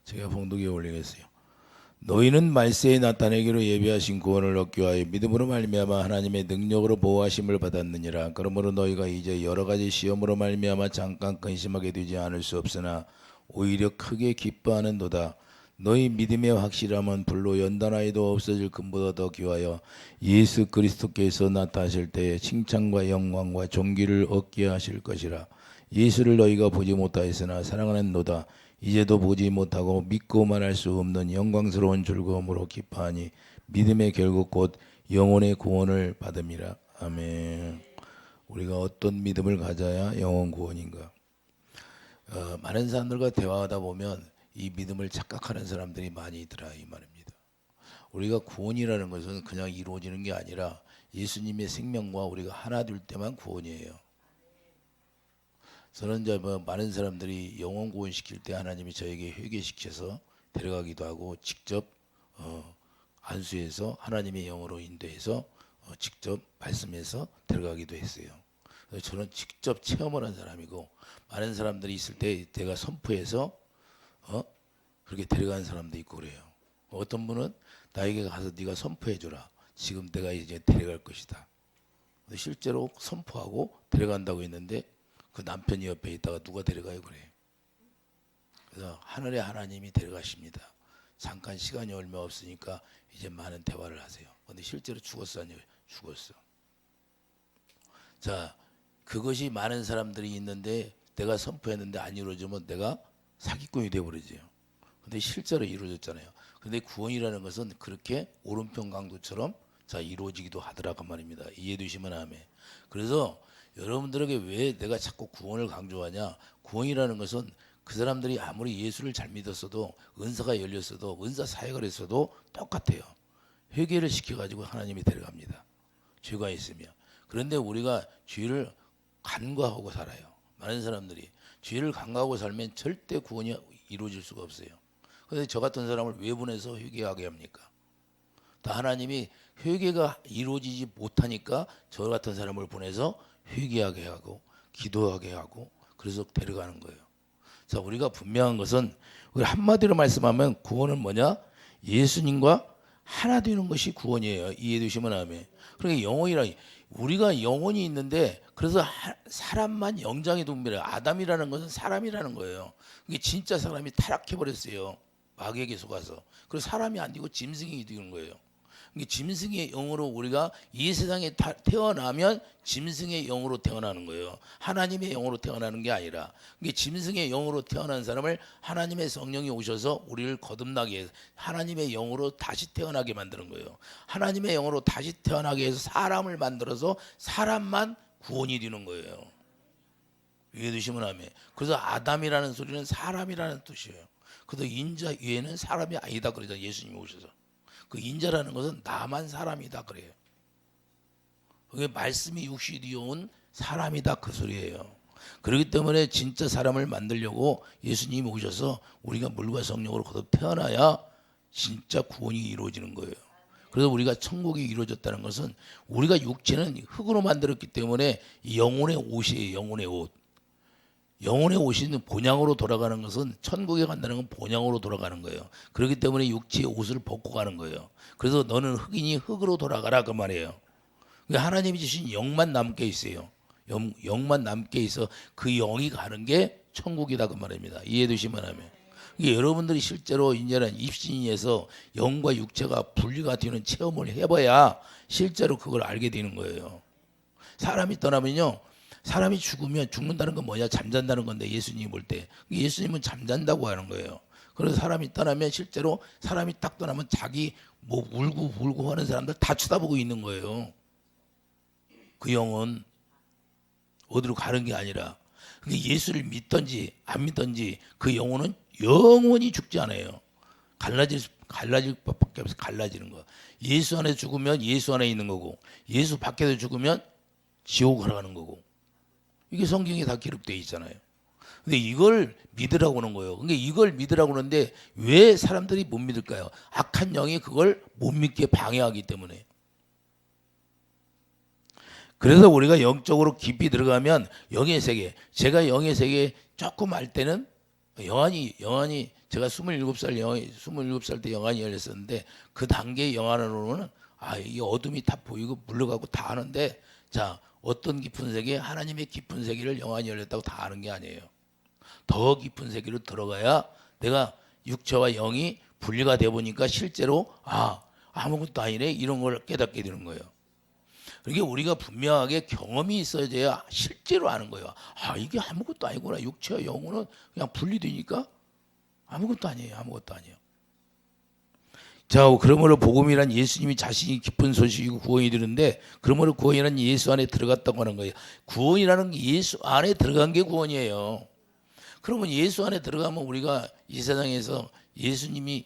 제가 봉독에 올리겠어요. 너희는 말세에 나타내기로 예비하신 구원을 얻기 위하여 믿음으로 말미암아 하나님의 능력으로 보호하심을 받았느니라. 그러므로 너희가 이제 여러 가지 시험으로 말미암아 잠깐 근심하게 되지 않을 수 없으나 오히려 크게 기뻐하는도다. 너희 믿음의 확실함은 불로 연단하여도 없어질 금보다 더 귀하여 예수 그리스도께서 나타나실 때에 칭찬과 영광과 존귀를 얻게 하실 것이라. 예수를 너희가 보지 못하였으나 사랑하는도다. 이제도 보지 못하고 믿고 말할 수 없는 영광스러운 즐거움으로 기뻐하니 믿음의 결국 곧 영혼의 구원을 받음이라. 아멘. 우리가 어떤 믿음을 가져야 영혼 구원인가? 많은 사람들과 대화하다 보면 이 믿음을 착각하는 사람들이 많이 있더라 이 말입니다. 우리가 구원이라는 것은 그냥 이루어지는 게 아니라 예수님의 생명과 우리가 하나 될 때만 구원이에요. 저는 이제 많은 사람들이 영혼 구원시킬 때 하나님이 저에게 회개시켜서 데려가기도 하고 직접 안수해서 하나님의 영으로 인도해서 직접 말씀해서 데려가기도 했어요. 그래서 저는 직접 체험을 한 사람이고 많은 사람들이 있을 때 제가 선포해서 그렇게 데려간 사람도 있고 그래요. 어떤 분은 나에게 가서 네가 선포해줘라. 지금 내가 이제 데려갈 것이다. 실제로 선포하고 데려간다고 했는데 그 남편이 옆에 있다가 누가 데려가요 그래요. 그래서 하늘의 하나님이 데려가십니다. 잠깐 시간이 얼마 없으니까 이제 많은 대화를 하세요. 근데 실제로 죽었어 아니에요? 죽었어. 자, 그것이 많은 사람들이 있는데 내가 선포했는데 안 이루어지면 내가 사기꾼이 되어버리죠. 근데 실제로 이루어졌잖아요. 근데 구원이라는 것은 그렇게 오른편 강도처럼 자 이루어지기도 하더라고 말입니다. 이해되시면 아멘. 그래서 여러분들에게 왜 내가 자꾸 구원을 강조하냐? 구원이라는 것은 그 사람들이 아무리 예수를 잘 믿었어도 은사가 열렸어도 은사 사역을 했어도 똑같아요. 회개를 시켜가지고 하나님이 데려갑니다. 죄가 있으면. 그런데 우리가 죄를 간과하고 살아요. 많은 사람들이 죄를 간과하고 살면 절대 구원이 이루어질 수가 없어요. 그런데 저 같은 사람을 왜 보내서 회개하게 합니까? 다 하나님이 회개가 이루어지지 못하니까 저 같은 사람을 보내서 회개하게 하고 기도하게 하고 그래서 데려가는 거예요. 자, 우리가 분명한 것은 우리 한마디로 말씀하면 구원은 뭐냐? 예수님과 하나 되는 것이 구원이에요. 이해되시면 아멘. 그러니까 영혼이라 우리가 영혼이 있는데 그래서 사람만 영장이 동물이에요. 아담이라는 것은 사람이라는 거예요. 이게 진짜 사람이 타락해 버렸어요. 마귀에게 속아서. 그래서 사람이 안 되고 짐승이 되는 거예요. 짐승의 영으로 우리가 이 세상에 태어나면 짐승의 영으로 태어나는 거예요. 하나님의 영으로 태어나는 게 아니라 짐승의 영으로 태어난 사람을 하나님의 성령이 오셔서 우리를 거듭나게 해서 하나님의 영으로 다시 태어나게 만드는 거예요. 하나님의 영으로 다시 태어나게 해서 사람을 만들어서 사람만 구원이 되는 거예요. 이해되시면 아멘. 그래서 아담이라는 소리는 사람이라는 뜻이에요. 그래서 인자 위에는 사람이 아니다 그러죠. 예수님이 오셔서. 그 인자라는 것은 나만 사람이다 그래요. 그게 말씀이 육신이 되어 온 사람이다 그 소리예요. 그렇기 때문에 진짜 사람을 만들려고 예수님이 오셔서 우리가 물과 성령으로 거듭 태어나야 진짜 구원이 이루어지는 거예요. 그래서 우리가 천국이 이루어졌다는 것은 우리가 육체는 흙으로 만들었기 때문에 영혼의 옷이에요. 영혼의 옷. 영혼의 옷이 본향으로 돌아가는 것은 천국에 간다는 건 본향으로 돌아가는 거예요. 그렇기 때문에 육체의 옷을 벗고 가는 거예요. 그래서 너는 흙이니 흙으로 돌아가라 그 말이에요. 그러니까 하나님이 주신 영만 남게 있어요. 영만 남게 있어 그 영이 가는 게 천국이다 그 말입니다. 이해되시면 하면. 여러분들이 실제로 이제는 입신에서 영과 육체가 분리가 되는 체험을 해봐야 실제로 그걸 알게 되는 거예요. 사람이 떠나면요. 사람이 죽는다는 건 뭐냐? 잠잔다는 건데 예수님이 볼 때 예수님은 잠잔다고 하는 거예요. 그래서 사람이 떠나면 실제로 사람이 딱 떠나면 자기 뭐 울고 하는 사람들 다 쳐다보고 있는 거예요. 그 영은 어디로 가는 게 아니라 예수를 믿든지 안 믿든지 그 영혼은 영원히 죽지 않아요. 갈라질 법밖에 없어. 갈라지는 거. 예수 안에 죽으면 예수 안에 있는 거고 예수 밖에서 죽으면 지옥으로 가는 거고. 이게 성경에 다 기록되어 있잖아요. 근데 이걸 믿으라고 하는 거예요. 근데 이걸 믿으라고 하는데 왜 사람들이 못 믿을까요? 악한 영이 그걸 못 믿게 방해하기 때문에. 그래서 우리가 영적으로 깊이 들어가면 영의 세계, 제가 영의 세계 조금 알 때는 영안이 제가 27살 때 영안이 열렸었는데 그 단계의 영안으로는 이 어둠이 다 보이고 물러가고 다 아는데 자 어떤 깊은 세계 하나님의 깊은 세계를 영안이 열렸다고 다 아는 게 아니에요. 더 깊은 세계로 들어가야 내가 육체와 영이 분리가 돼 보니까 실제로 아무것도 아니네 이런 걸 깨닫게 되는 거예요. 그러니까 우리가 분명하게 경험이 있어야 실제로 아는 거예요. 이게 아무것도 아니구나. 육체와 영혼은 그냥 분리되니까 아무것도 아니에요. 자, 그러므로 복음이란 예수님이 자신이 기쁜 소식이고 구원이 되는데 그러므로 구원이란 예수 안에 들어갔다고 하는 거예요. 구원이라는 게 예수 안에 들어간 게 구원이에요. 그러면 예수 안에 들어가면 우리가 이 세상에서 예수님이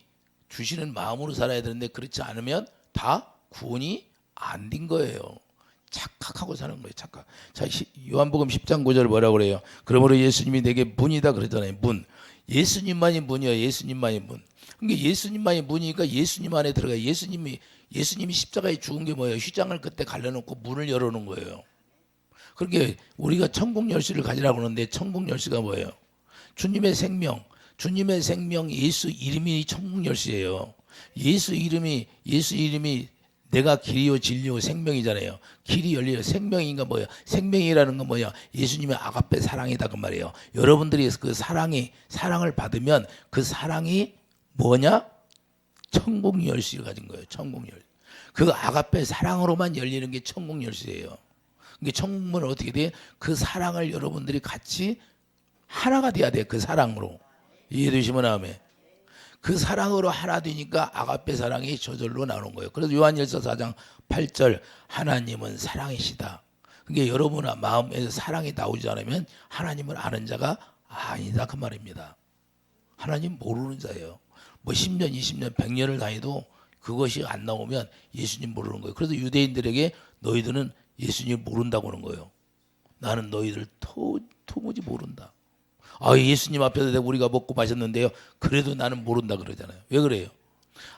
주시는 마음으로 살아야 되는데 그렇지 않으면 다 구원이 안 된 거예요. 착각하고 사는 거예요. 착각. 자, 요한복음 10장 9절 뭐라고 그래요? 그러므로 예수님이 내게 문이다 그러잖아요. 문. 예수님만이 문이야. 예수님만이 문. 그러니까 예수님만이 문이니까 예수님 안에 들어가요. 예수님이 십자가에 죽은 게 뭐예요? 휘장을 그때 갈라놓고 문을 열어놓은 거예요. 그러니까 우리가 천국 열쇠를 가지라고 하는데 천국 열쇠가 뭐예요? 주님의 생명 예수 이름이 천국 열쇠예요. 예수 이름이 내가 길이요 진리요 생명이잖아요. 길이 열려요. 생명인가 뭐야? 생명이라는 건 뭐야? 예수님의 아가페 사랑이다 그 말이에요. 여러분들이 그 사랑을 받으면 그 사랑이 뭐냐? 천국 열쇠를 가진 거예요. 천국 열쇠. 그 아가페 사랑으로만 열리는 게 천국 열쇠예요. 그게 천국문은 어떻게 돼? 그 사랑을 여러분들이 같이 하나가 돼야 돼. 그 사랑으로. 이해되시면 아멘. 그 사랑으로 하나 되니까 아가페 사랑이 저절로 나오는 거예요. 그래서 요한일서 4장 8절 하나님은 사랑이시다. 그게 여러분 마음에서 사랑이 나오지 않으면 하나님을 아는 자가 아니다 그 말입니다. 하나님 모르는 자예요. 뭐 10년, 20년, 100년을 다니도 그것이 안 나오면 예수님 모르는 거예요. 그래서 유대인들에게 너희들은 예수님 모른다고 하는 거예요. 나는 너희들 도무지 모른다. 예수님 앞에서 내가 우리가 먹고 마셨는데요. 그래도 나는 모른다 그러잖아요. 왜 그래요?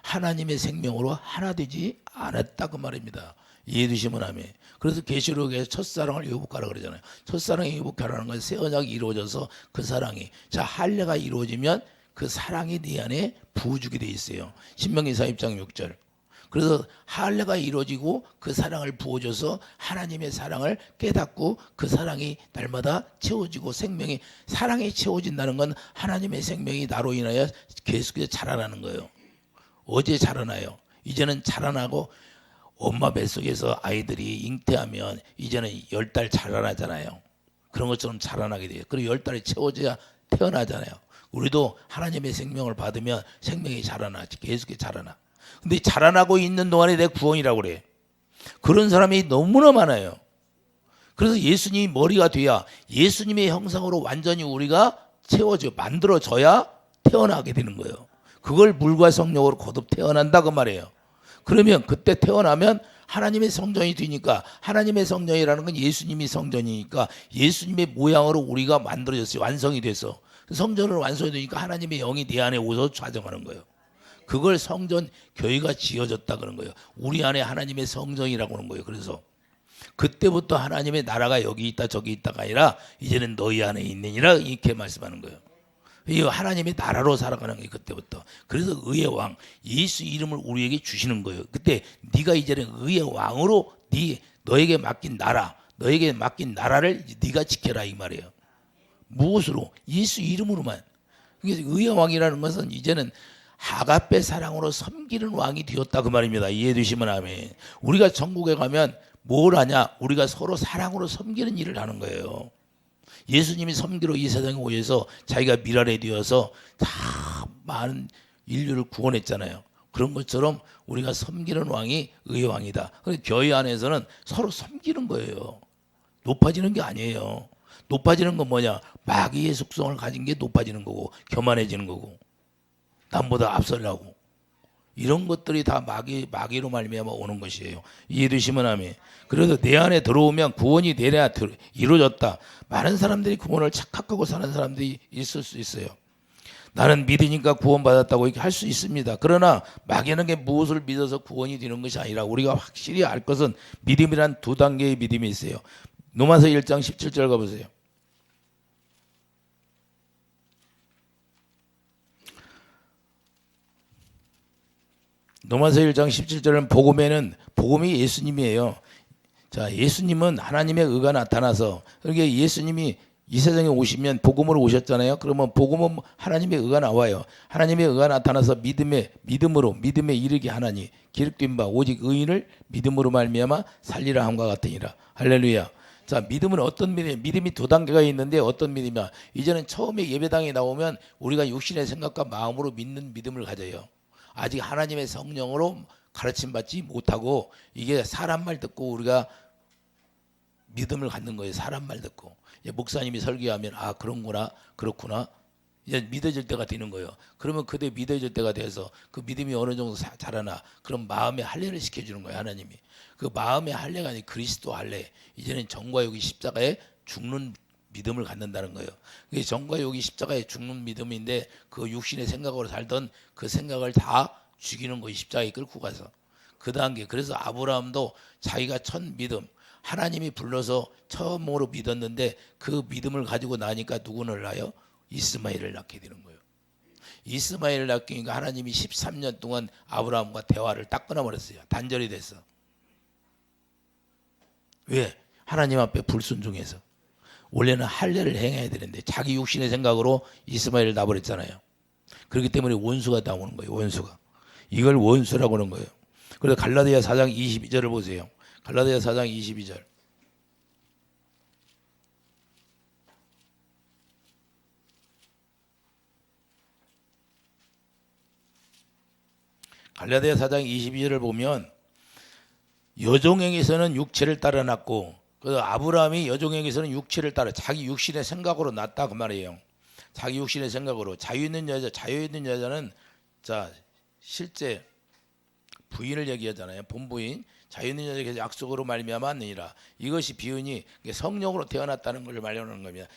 하나님의 생명으로 하나 되지 않았다 그 말입니다. 이해되시면 아멘. 그래서 계시록에 첫사랑을 회복하라 그러잖아요. 첫사랑이 회복하라는 건 새 언약이 이루어져서 그 사랑이 할례가 이루어지면 그 사랑이 네 안에 부어주게 돼 있어요. 신명기 4장 6절. 그래서 할례가 이루어지고 그 사랑을 부어줘서 하나님의 사랑을 깨닫고 그 사랑이 날마다 채워지고 사랑이 채워진다는 건 하나님의 생명이 나로 인하여 계속해서 자라나는 거예요. 어제 자라나요. 이제는 자라나고 엄마 뱃속에서 아이들이 잉태하면 이제는 10달 자라나잖아요. 그런 것처럼 자라나게 돼요. 그리고 10달이 채워져야 태어나잖아요. 우리도 하나님의 생명을 받으면 생명이 자라나지. 계속해서 자라나. 근데 자라나고 있는 동안에 내 구원이라고 그래. 그런 사람이 너무나 많아요. 그래서 예수님이 머리가 돼야 예수님의 형상으로 완전히 우리가 만들어져야 태어나게 되는 거예요. 그걸 물과 성령으로 거듭 태어난다 그 말이에요. 그러면 그때 태어나면 하나님의 성전이 되니까 하나님의 성전이라는 건 예수님이 성전이니까 예수님의 모양으로 우리가 만들어졌어요. 완성이 돼서. 성전으로 완성이 되니까 하나님의 영이 내 안에 오셔서 좌정하는 거예요. 그걸 성전 교회가 지어졌다 그런 거예요. 우리 안에 하나님의 성전이라고 하는 거예요. 그래서 그때부터 하나님의 나라가 여기 있다 저기 있다가 아니라 이제는 너희 안에 있느니라 이렇게 말씀하는 거예요. 이 하나님의 나라로 살아가는 거예요. 그때부터. 그래서 의의 왕 예수 이름을 우리에게 주시는 거예요. 그때 네가 이제는 의의 왕으로 너에게 맡긴 나라를 네가 지켜라 이 말이에요. 무엇으로? 예수 이름으로만. 의의 왕이라는 것은 이제는 아가페 사랑으로 섬기는 왕이 되었다 그 말입니다. 이해되시면 아멘. 우리가 천국에 가면 뭘 하냐? 우리가 서로 사랑으로 섬기는 일을 하는 거예요. 예수님이 섬기러 이 세상에 오셔서 자기가 미랄에 되어서 다 많은 인류를 구원했잖아요. 그런 것처럼 우리가 섬기는 왕이 의의 왕이다. 그래서 교회 안에서는 서로 섬기는 거예요. 높아지는 게 아니에요. 높아지는 건 뭐냐? 마귀의 속성을 가진 게 높아지는 거고 교만해지는 거고 남보다 앞서려고 이런 것들이 다 마귀로 말미암아 오는 것이에요. 이해되시면 아멘. 그래서 내 안에 들어오면 구원이 내려 이루어졌다. 많은 사람들이 구원을 착각하고 사는 사람들이 있을 수 있어요. 나는 믿으니까 구원받았다고 이렇게 할 수 있습니다. 그러나 마귀는 게 무엇을 믿어서 구원이 되는 것이 아니라 우리가 확실히 알 것은 믿음이란 두 단계의 믿음이 있어요. 로마서 1장 17절 가보세요. 로마서 1장 17절은 복음이 예수님이에요. 자, 예수님은 하나님의 의가 나타나서 그러니까 예수님이 이 세상에 오시면 복음으로 오셨잖아요. 그러면 복음은 하나님의 의가 나와요. 하나님의 의가 나타나서 믿음에 이르게 하나니 기록된 바 오직 의인을 믿음으로 말미암아 살리라 함과 같으니라. 할렐루야. 자, 믿음은 어떤 믿음이에요? 믿음이 두 단계가 있는데 어떤 믿음이야? 이제는 처음에 예배당에 나오면 우리가 육신의 생각과 마음으로 믿는 믿음을 가져요. 아직 하나님의 성령으로 가르침 받지 못하고 이게 사람 말 듣고 우리가 믿음을 갖는 거예요. 사람 말 듣고. 목사님이 설교하면 아 그런구나 그렇구나 이제 믿어질 때가 되는 거예요. 그러면 그때 믿어질 때가 돼서 그 믿음이 어느 정도 자라나 그럼 마음의 할례를 시켜주는 거예요. 하나님이. 그 마음의 할례가 아니라 그리스도 할례. 이제는 정과 육이 십자가에 죽는 믿음을 갖는다는 거예요. 그게 정과 육이 십자가에 죽는 믿음인데 그 육신의 생각으로 살던 그 생각을 다 죽이는 거예요. 십자가에 끌고 가서. 그 단계. 그래서 아브라함도 자기가 첫 믿음 하나님이 불러서 처음으로 믿었는데 그 믿음을 가지고 나니까 누구를 낳아요? 이스마엘을 낳게 되는 거예요. 이스마엘을 낳기니까 하나님이 13년 동안 아브라함과 대화를 딱 끊어버렸어요. 단절이 됐어. 왜? 하나님 앞에 불순종해서. 원래는 할례를 행해야 되는데 자기 육신의 생각으로 이스마엘을 낳아버렸잖아요. 그렇기 때문에 원수가 나오는 거예요. 원수가. 이걸 원수라고 하는 거예요. 그래서 갈라디아 4장 22절을 보세요. 갈라디아 4장 22절. 갈라디아 4장 22절을 보면 여종에게서는 육체를 따라 낳고 그래서 아브라함이 여종에게서는 육체를 따라 자기 육신의 생각으로 낳았다 그 말이에요. 자기 육신의 생각으로 자유 있는 여자는 자 실제 부인을 얘기하잖아요. 본부인 자유 있는 여자에게서 약속으로 말미암아 하느니라. 이것이 비유니 성령으로 태어났다는 걸 말하는 겁니다.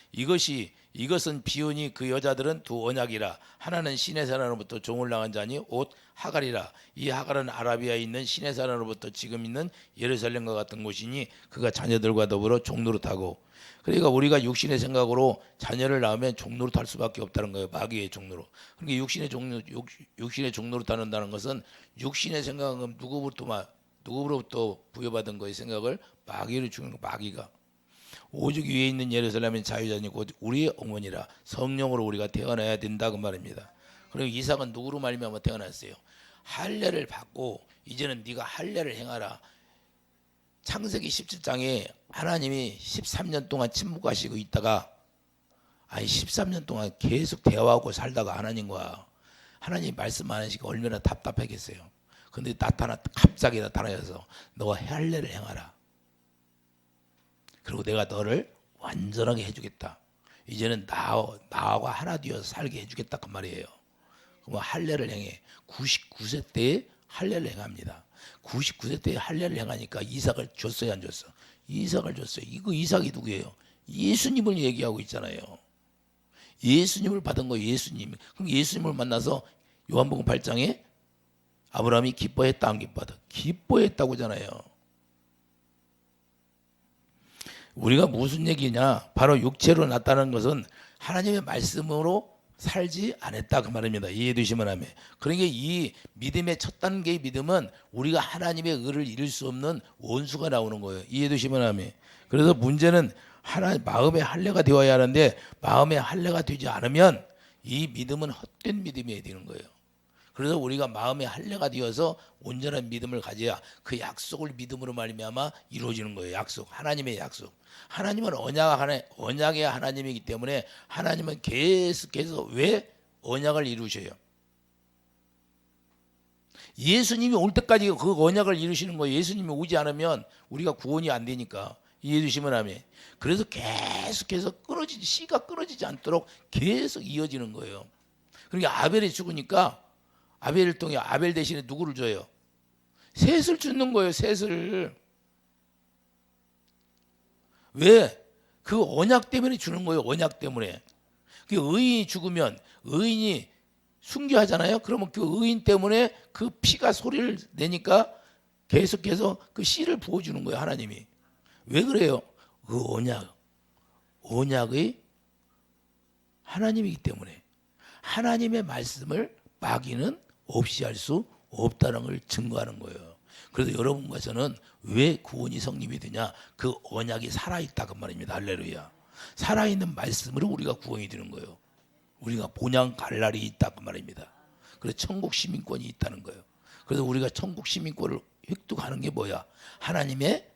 이것은 비유니 그 여자들은 두 언약이라. 하나는 신의 사람으로부터 종을 낳은 자니 곧 하갈이라. 이 하갈은 아라비아에 있는 신의 사람으로부터 지금 있는 예루살렘과 같은 곳이니 그가 자녀들과 더불어 종노릇하고. 그러니까 우리가 육신의 생각으로 자녀를 낳으면 종노릇할 수밖에 없다는 거예요. 마귀의 종노릇. 그러니까 육신의 종노릇한다는 것은 육신의 생각은 누구로부터 부여받은 거의 생각을 마귀를 주는 거. 마귀가 오직 위에 있는 예루살렘은 자유자니 곧 우리의 어머니라. 성령으로 우리가 태어나야 된다 그 말입니다. 그리고 이삭은 누구로 말미암아 태어났어요? 할례를 받고 이제는 네가 할례를 행하라. 창세기 17장에 하나님이 13년 동안 침묵하시고 있다가 13년 동안 계속 대화하고 살다가 하나님 말씀 안 하시고 얼마나 답답하겠어요. 근데 갑자기 나타나서 너가 할례를 행하라. 그리고 내가 너를 완전하게 해주겠다. 이제는 나하고 하나 되어서 살게 해주겠다 그 말이에요. 그럼 할례를 행해. 99세 때에 할례를 행합니다. 99세 때에 할례를 행하니까 이삭을 줬어요, 안 줬어? 이삭을 줬어요. 이거 이삭이 누구예요? 예수님을 얘기하고 있잖아요. 예수님을 받은 거예요. 예수님. 그럼 예수님을 만나서 요한복음 8장에 아브라함이 기뻐했다 안 기뻐하다? 기뻐했다고 하잖아요. 우리가 무슨 얘기냐? 바로 육체로 났다는 것은 하나님의 말씀으로 살지 않았다 그 말입니다. 이해해 주시면 하면. 그러니까 이 믿음의 첫 단계의 믿음은 우리가 하나님의 의를 이룰 수 없는 원수가 나오는 거예요. 이해해 주시면 하면. 그래서 문제는 마음의 할례가 되어야 하는데 마음의 할례가 되지 않으면 이 믿음은 헛된 믿음이 되는 거예요. 그래서 우리가 마음의 할례가 되어서 온전한 믿음을 가져야 그 약속을 믿음으로 말미암아 이루어지는 거예요. 약속, 하나님의 약속. 하나님은 언약의 하나님이기 때문에 하나님은 계속해서 왜 언약을 이루셔요? 예수님이 올 때까지 그 언약을 이루시는 거예요. 예수님이 오지 않으면 우리가 구원이 안 되니까. 이해해 주시면 하면. 그래서 계속해서 씨가 끊어지지 않도록 계속 이어지는 거예요. 그러니까 아벨이 죽으니까 아벨을 통해 아벨 대신에 누구를 줘요? 셋을 주는 거예요. 셋을. 왜? 그 언약 때문에 주는 거예요. 언약 때문에. 그 의인이 죽으면 의인이 순교하잖아요. 그러면 그 의인 때문에 그 피가 소리를 내니까 계속해서 그 씨를 부어주는 거예요. 하나님이. 왜 그래요? 그 언약의 하나님이기 때문에. 하나님의 말씀을 마귀는 없이 할 수 없다는 걸 증거하는 거예요. 그래서 여러분과 저는 왜 구원이 성립이 되냐? 그 언약이 살아있다 그 말입니다. 할렐루야. 살아있는 말씀으로 우리가 구원이 되는 거예요. 우리가 본향 갈 날이 있다 그 말입니다. 그래서 천국 시민권이 있다는 거예요. 그래서 우리가 천국 시민권을 획득하는 게 뭐야? 하나님의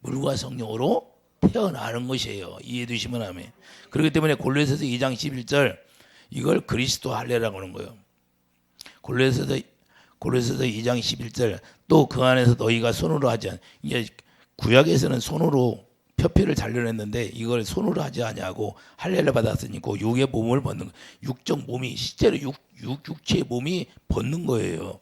물과 성령으로 태어나는 것이에요. 이해해 주시면 아멘. 그렇기 때문에 골로새서 2장 11절 이걸 그리스도 할례라고 하는 거예요. 골로새서 2장 11절 또 그 안에서 너희가 손으로 하지 않. 이게 구약에서는 손으로 표피를 잘려냈는데 이걸 손으로 하지 아니하고 할례를 받았으니 그 육의 몸을 벗는 거. 육적 몸이 실제로 육체의 몸이 벗는 거예요.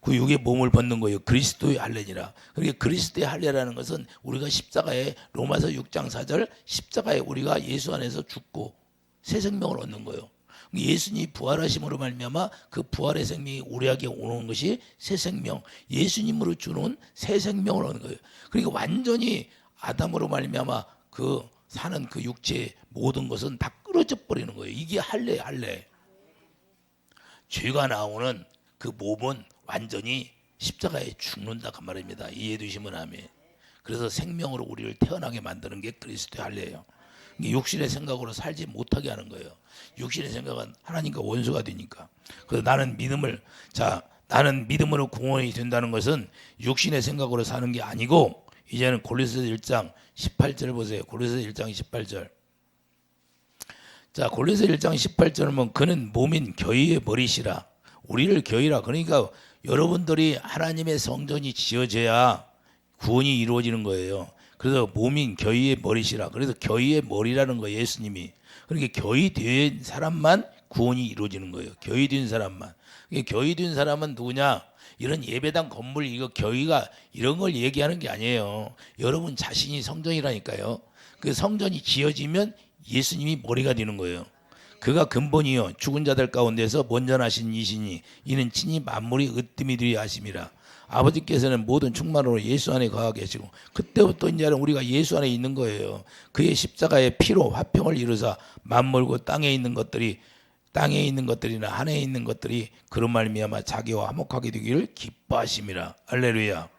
그 육의 몸을 벗는 거예요. 그리스도의 할례니라. 그러니까 그리스도의 할례라는 것은 우리가 십자가에 로마서 6장 4절 십자가에 우리가 예수 안에서 죽고 새 생명을 얻는 거예요. 예수님이 부활하심으로 말미암아 그 부활의 생명이 우리에게 오는 것이 새 생명, 예수님으로 주는 새 생명을 얻는 거예요. 그러니까 완전히 아담으로 말미암아 그 사는 그 육체의 모든 것은 다 끊어져 버리는 거예요. 이게 할례. 죄가 나오는 그 몸은 완전히 십자가에 죽는다 그 말입니다. 이해해 주시면 아멘. 그래서 생명으로 우리를 태어나게 만드는 게 그리스도의 할례예요. 육신의 생각으로 살지 못하게 하는 거예요. 육신의 생각은 하나님과 원수가 되니까. 그래서 나는 믿음으로 구원이 된다는 것은 육신의 생각으로 사는 게 아니고 이제는 골로새서 1장 18절 보세요. 골로새서 1장 18절. 자, 골로새서 1장 18절은 뭐 그는 몸인 교회의 머리시라. 우리를 교회라. 그러니까 여러분들이 하나님의 성전이 지어져야 구원이 이루어지는 거예요. 그래서 몸인 교회의 머리시라. 그래서 교회의 머리라는 거예요. 예수님이. 그러니까 교회된 사람만 구원이 이루어지는 거예요. 교회된 사람만. 교회된 사람은 누구냐? 이런 예배당 건물 이거 교회가 이런 걸 얘기하는 게 아니에요. 여러분 자신이 성전이라니까요. 그 성전이 지어지면 예수님이 머리가 되는 거예요. 그가 근본이요 죽은 자들 가운데서 먼저 나신 이시니 이는 친히 만물이 으뜸이 되려 하심이라. 아버지께서는 모든 충만으로 예수 안에 거하 계시고 그때부터 이제는 우리가 예수 안에 있는 거예요. 그의 십자가의 피로 화평을 이루사 만물고 땅에 있는 것들이나 하늘에 있는 것들이 그런 말미암아 자기와 화목하게 되기를 기뻐하심이라. 할렐루야.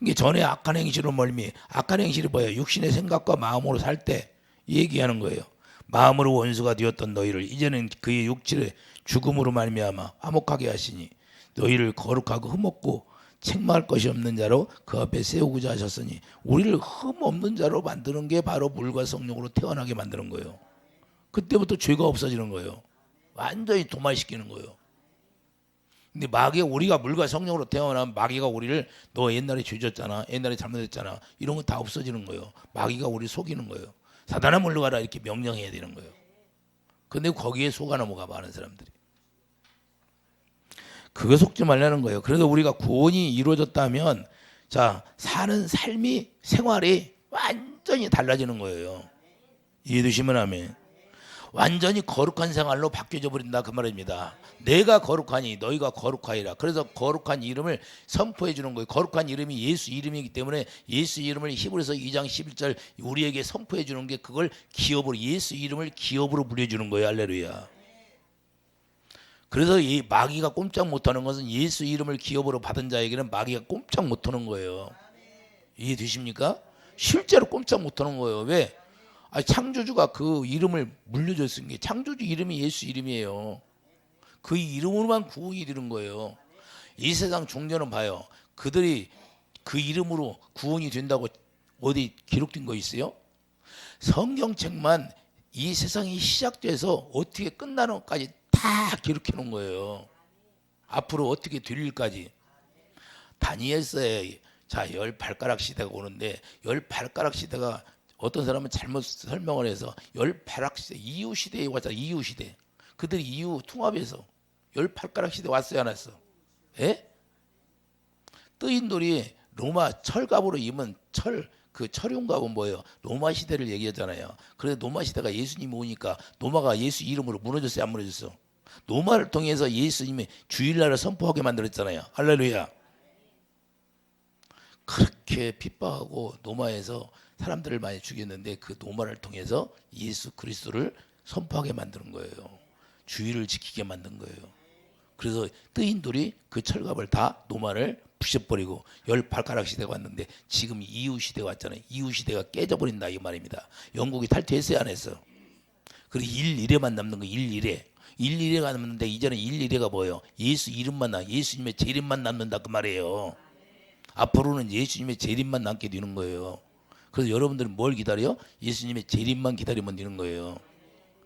이게 전에 악한 행실로 멀미. 악한 행실이 뭐예요? 육신의 생각과 마음으로 살 때 얘기하는 거예요. 마음으로 원수가 되었던 너희를 이제는 그의 육체의 죽음으로 말미암아 화목하게 하시니 너희를 거룩하고 흠없고 책망할 것이 없는 자로 그 앞에 세우고자 하셨으니 우리를 흠 없는 자로 만드는 게 바로 물과 성령으로 태어나게 만드는 거예요. 그때부터 죄가 없어지는 거예요. 완전히 도말시키는 거예요. 근데 마귀가 우리가 물과 성령으로 태어나면 마귀가 우리를 너 옛날에 죄졌잖아, 옛날에 잘못했잖아 이런 거 다 없어지는 거예요. 마귀가 우리 속이는 거예요. 사단아 물러가라 이렇게 명령해야 되는 거예요. 근데 거기에 속아 넘어가 많은 사람들이. 그거 속지 말라는 거예요. 그래서 우리가 구원이 이루어졌다면 자 사는 삶이 생활이 완전히 달라지는 거예요. 이해되시면 아멘. 완전히 거룩한 생활로 바뀌어져 버린다 그 말입니다. 내가 거룩하니 너희가 거룩하리라. 그래서 거룩한 이름을 선포해 주는 거예요. 거룩한 이름이 예수 이름이기 때문에 예수 이름을 히브리서 2장 11절 우리에게 선포해 주는 게 그걸 기업으로 예수 이름을 기업으로 불려주는 거예요. 할렐루야. 그래서 이 마귀가 꼼짝 못하는 것은 예수 이름을 기업으로 받은 자에게는 마귀가 꼼짝 못하는 거예요. 이해되십니까? 실제로 꼼짝 못하는 거예요. 왜? 창조주가 그 이름을 물려줬으니 창조주 이름이 예수 이름이에요. 그 이름으로만 구원이 되는 거예요. 이 세상 종교는 봐요. 그들이 그 이름으로 구원이 된다고 어디 기록된 거 있어요? 성경책만 이 세상이 시작돼서 어떻게 끝나는 것까지 다 기록해 놓은 거예요. 앞으로 어떻게 될 일까지. 다니엘서에 자 10발가락 시대가 오는데 10발가락 시대가 어떤 사람은 잘못 설명을 해서 10발가락 시대 이후 시대에 왔잖아. 이후 시대. 그들이 이후 통합해서 10발가락 시대 왔어요 안 왔어? 예? 뜨인 돌이 로마 철갑으로 입은 그 철용갑은 뭐예요? 로마 시대를 얘기하잖아요. 그래서 로마 시대가 예수님이 오니까 로마가 예수 이름으로 무너졌어요 안 무너졌어? 로마를 통해서 예수님이 주일날을 선포하게 만들었잖아요. 할렐루야. 그렇게 핍박하고 로마에서 사람들을 많이 죽였는데 그 로마를 통해서 예수 그리스도를 선포하게 만드는 거예요. 주의를 지키게 만든 거예요. 그래서 뜨인돌이 그 철갑을 다 노만을 부셔버리고 18가락 시대가 왔는데 지금 이후 시대가 왔잖아요. 이후 시대가 깨져버린다 이 말입니다. 영국이 탈퇴했어요 안 했어? 그리고 1일에만 남는 거 1일에 1일에가 남는데 이제는 1일에가 뭐예요? 예수 이름만 예수님의 재림만 남는다 그 말이에요. 앞으로는 예수님의 재림만 남게 되는 거예요. 그래서 여러분들은 뭘 기다려? 예수님의 재림만 기다리면 되는 거예요.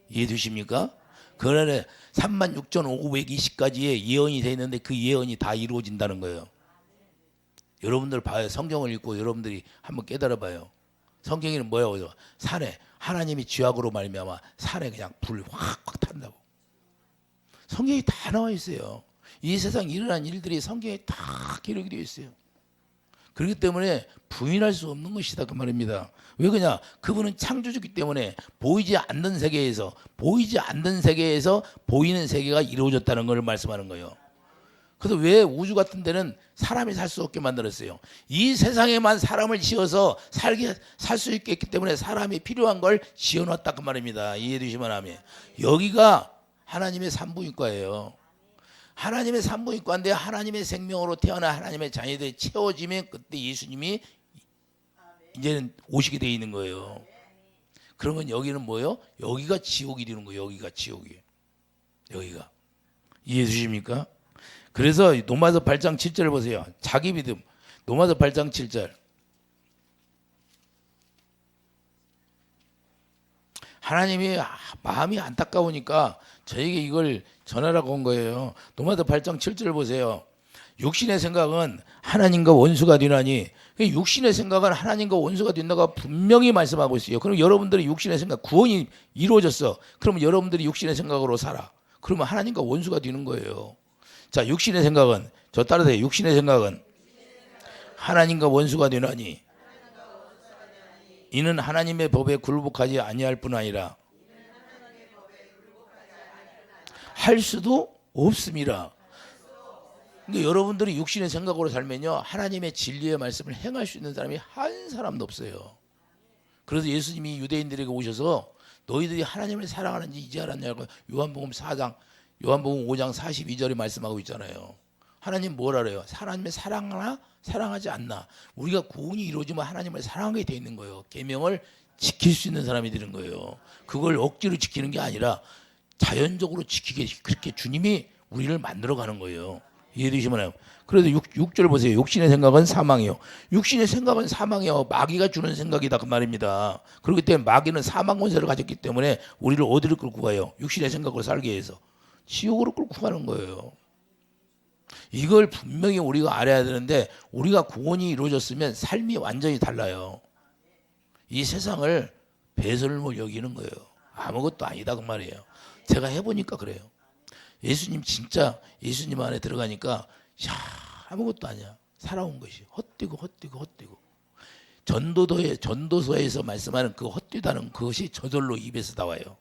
이해되십니까? 그날에 36,520가지의 예언이 돼 있는데 그 예언이 다 이루어진다는 거예요. 여러분들 봐요. 성경을 읽고 여러분들이 한번 깨달아 봐요. 성경에는 뭐예요? 산에 하나님이 죄악으로 말미암아 산에 그냥 불 확확 탄다고. 성경이 다 나와 있어요. 이 세상 일어난 일들이 성경에 다 기록이 되어 있어요. 그렇기 때문에 부인할 수 없는 것이다 그 말입니다. 왜 그러냐? 그분은 창조주기 때문에 보이지 않는 세계에서 보이는 세계가 이루어졌다는 걸 말씀하는 거예요. 그래서 왜 우주 같은 데는 사람이 살 수 없게 만들었어요? 이 세상에만 사람을 지어서 살 수 있게 했기 때문에 사람이 필요한 걸 지어놨다 그 말입니다. 이해되시면 아멘. 여기가 하나님의 산부인과예요. 하나님의 산부인과인데 하나님의 생명으로 태어난 하나님의 자녀들이 채워지면 그때 예수님이 이제는 오시게 돼 있는 거예요. 그러면 여기는 뭐예요? 여기가 지옥이 되는 거예요. 여기가 지옥이에요. 여기가. 이해해 주십니까? 그래서 로마서 8장 7절 보세요. 자기 믿음. 로마서 8장 7절. 하나님이 마음이 안타까우니까 저에게 이걸 전하라고 한 거예요. 로마서 8장 7절 보세요. 육신의 생각은 하나님과 원수가 되나니, 육신의 생각은 하나님과 원수가 된다고 분명히 말씀하고 있어요. 그럼 여러분들의 육신의 생각, 구원이 이루어졌어. 그러면 여러분들이 육신의 생각으로 살아. 그러면 하나님과 원수가 되는 거예요. 자, 육신의 생각은, 저 따라서 육신의 생각은 하나님과 원수가 되나니 이는 하나님의 법에 굴복하지 아니할 뿐 아니라 할 수도 없습니다. 근데 여러분들이 육신의 생각으로 살면요, 하나님의 진리의 말씀을 행할 수 있는 사람이 한 사람도 없어요. 그래서 예수님이 유대인들에게 오셔서 너희들이 하나님을 사랑하는지 이제 알았냐고 요한복음 5장 42절에 말씀하고 있잖아요. 하나님 뭐라 그래요? 하나님을 사랑하나 사랑하지 않나. 우리가 구원이 이루어지면 하나님을 사랑하게 돼 있는 거예요. 계명을 지킬 수 있는 사람이 되는 거예요. 그걸 억지로 지키는 게 아니라 자연적으로 지키게, 그렇게 주님이 우리를 만들어가는 거예요. 이해되시나요? 그래서 6절 보세요. 육신의 생각은 사망이요. 육신의 생각은 사망이요. 마귀가 주는 생각이다 그 말입니다. 그렇기 때문에 마귀는 사망 권세를 가졌기 때문에 우리를 어디를 끌고 가요? 육신의 생각으로 살게 해서 지옥으로 끌고 가는 거예요. 이걸 분명히 우리가 알아야 되는데, 우리가 구원이 이루어졌으면 삶이 완전히 달라요. 이 세상을 배설물 여기는 거예요. 아무것도 아니다 그 말이에요. 제가 해보니까 그래요. 예수님 진짜 예수님 안에 들어가니까 아무것도 아니야. 살아온 것이 헛되고 전도서에서 말씀하는 그 헛되다는 그것이 저절로 입에서 나와요.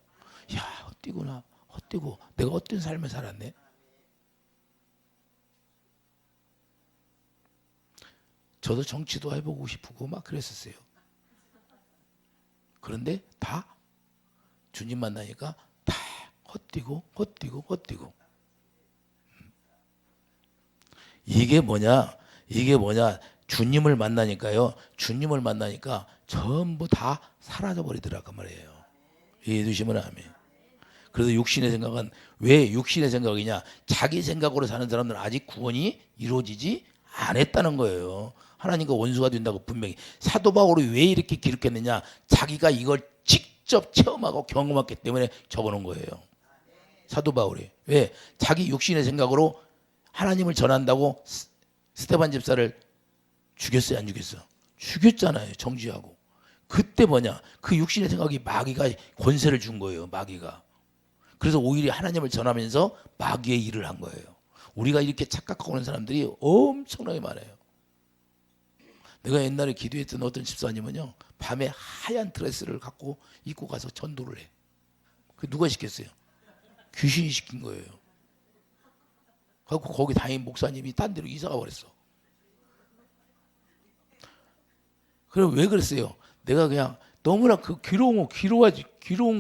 야, 헛되구나. 헛되고 내가 어떤 삶을 살았네. 저도 정치도 해보고 싶고 막 그랬었어요. 그런데 다 주님 만나니까 다 헛되고. 이게 뭐냐? 주님을 만나니까요. 주님을 만나니까 전부 다 사라져 버리더라 그 말이에요. 이해해 주시면 아멘. 그래서 육신의 생각은 왜 육신의 생각이냐? 자기 생각으로 사는 사람들은 아직 구원이 이루어지지 않았다는 거예요. 하나님과 원수가 된다고 분명히. 사도 바울이 왜 이렇게 기록했느냐? 자기가 이걸 직접 체험하고 경험했기 때문에 적어놓은 거예요. 사도 바울이. 왜? 자기 육신의 생각으로 하나님을 전한다고 스데반 집사를 죽였어요, 안 죽였어? 죽였잖아요, 정죄하고. 그때 뭐냐? 그 육신의 생각이 마귀가 권세를 준 거예요, 마귀가. 그래서 오히려 하나님을 전하면서 마귀의 일을 한 거예요. 우리가 이렇게 착각하고 있는 사람들이 엄청나게 많아요. 내가 옛날에 기도했던 어떤 집사님은요, 밤에 하얀 드레스를 갖고 입고 가서 전도를 해. 그 누가 시켰어요? 귀신이 시킨 거예요. 그래서 거기 다닌 목사님이 딴 데로 이사가 버렸어. 그럼 왜 그랬어요? 내가 그냥 너무나 그 괴로운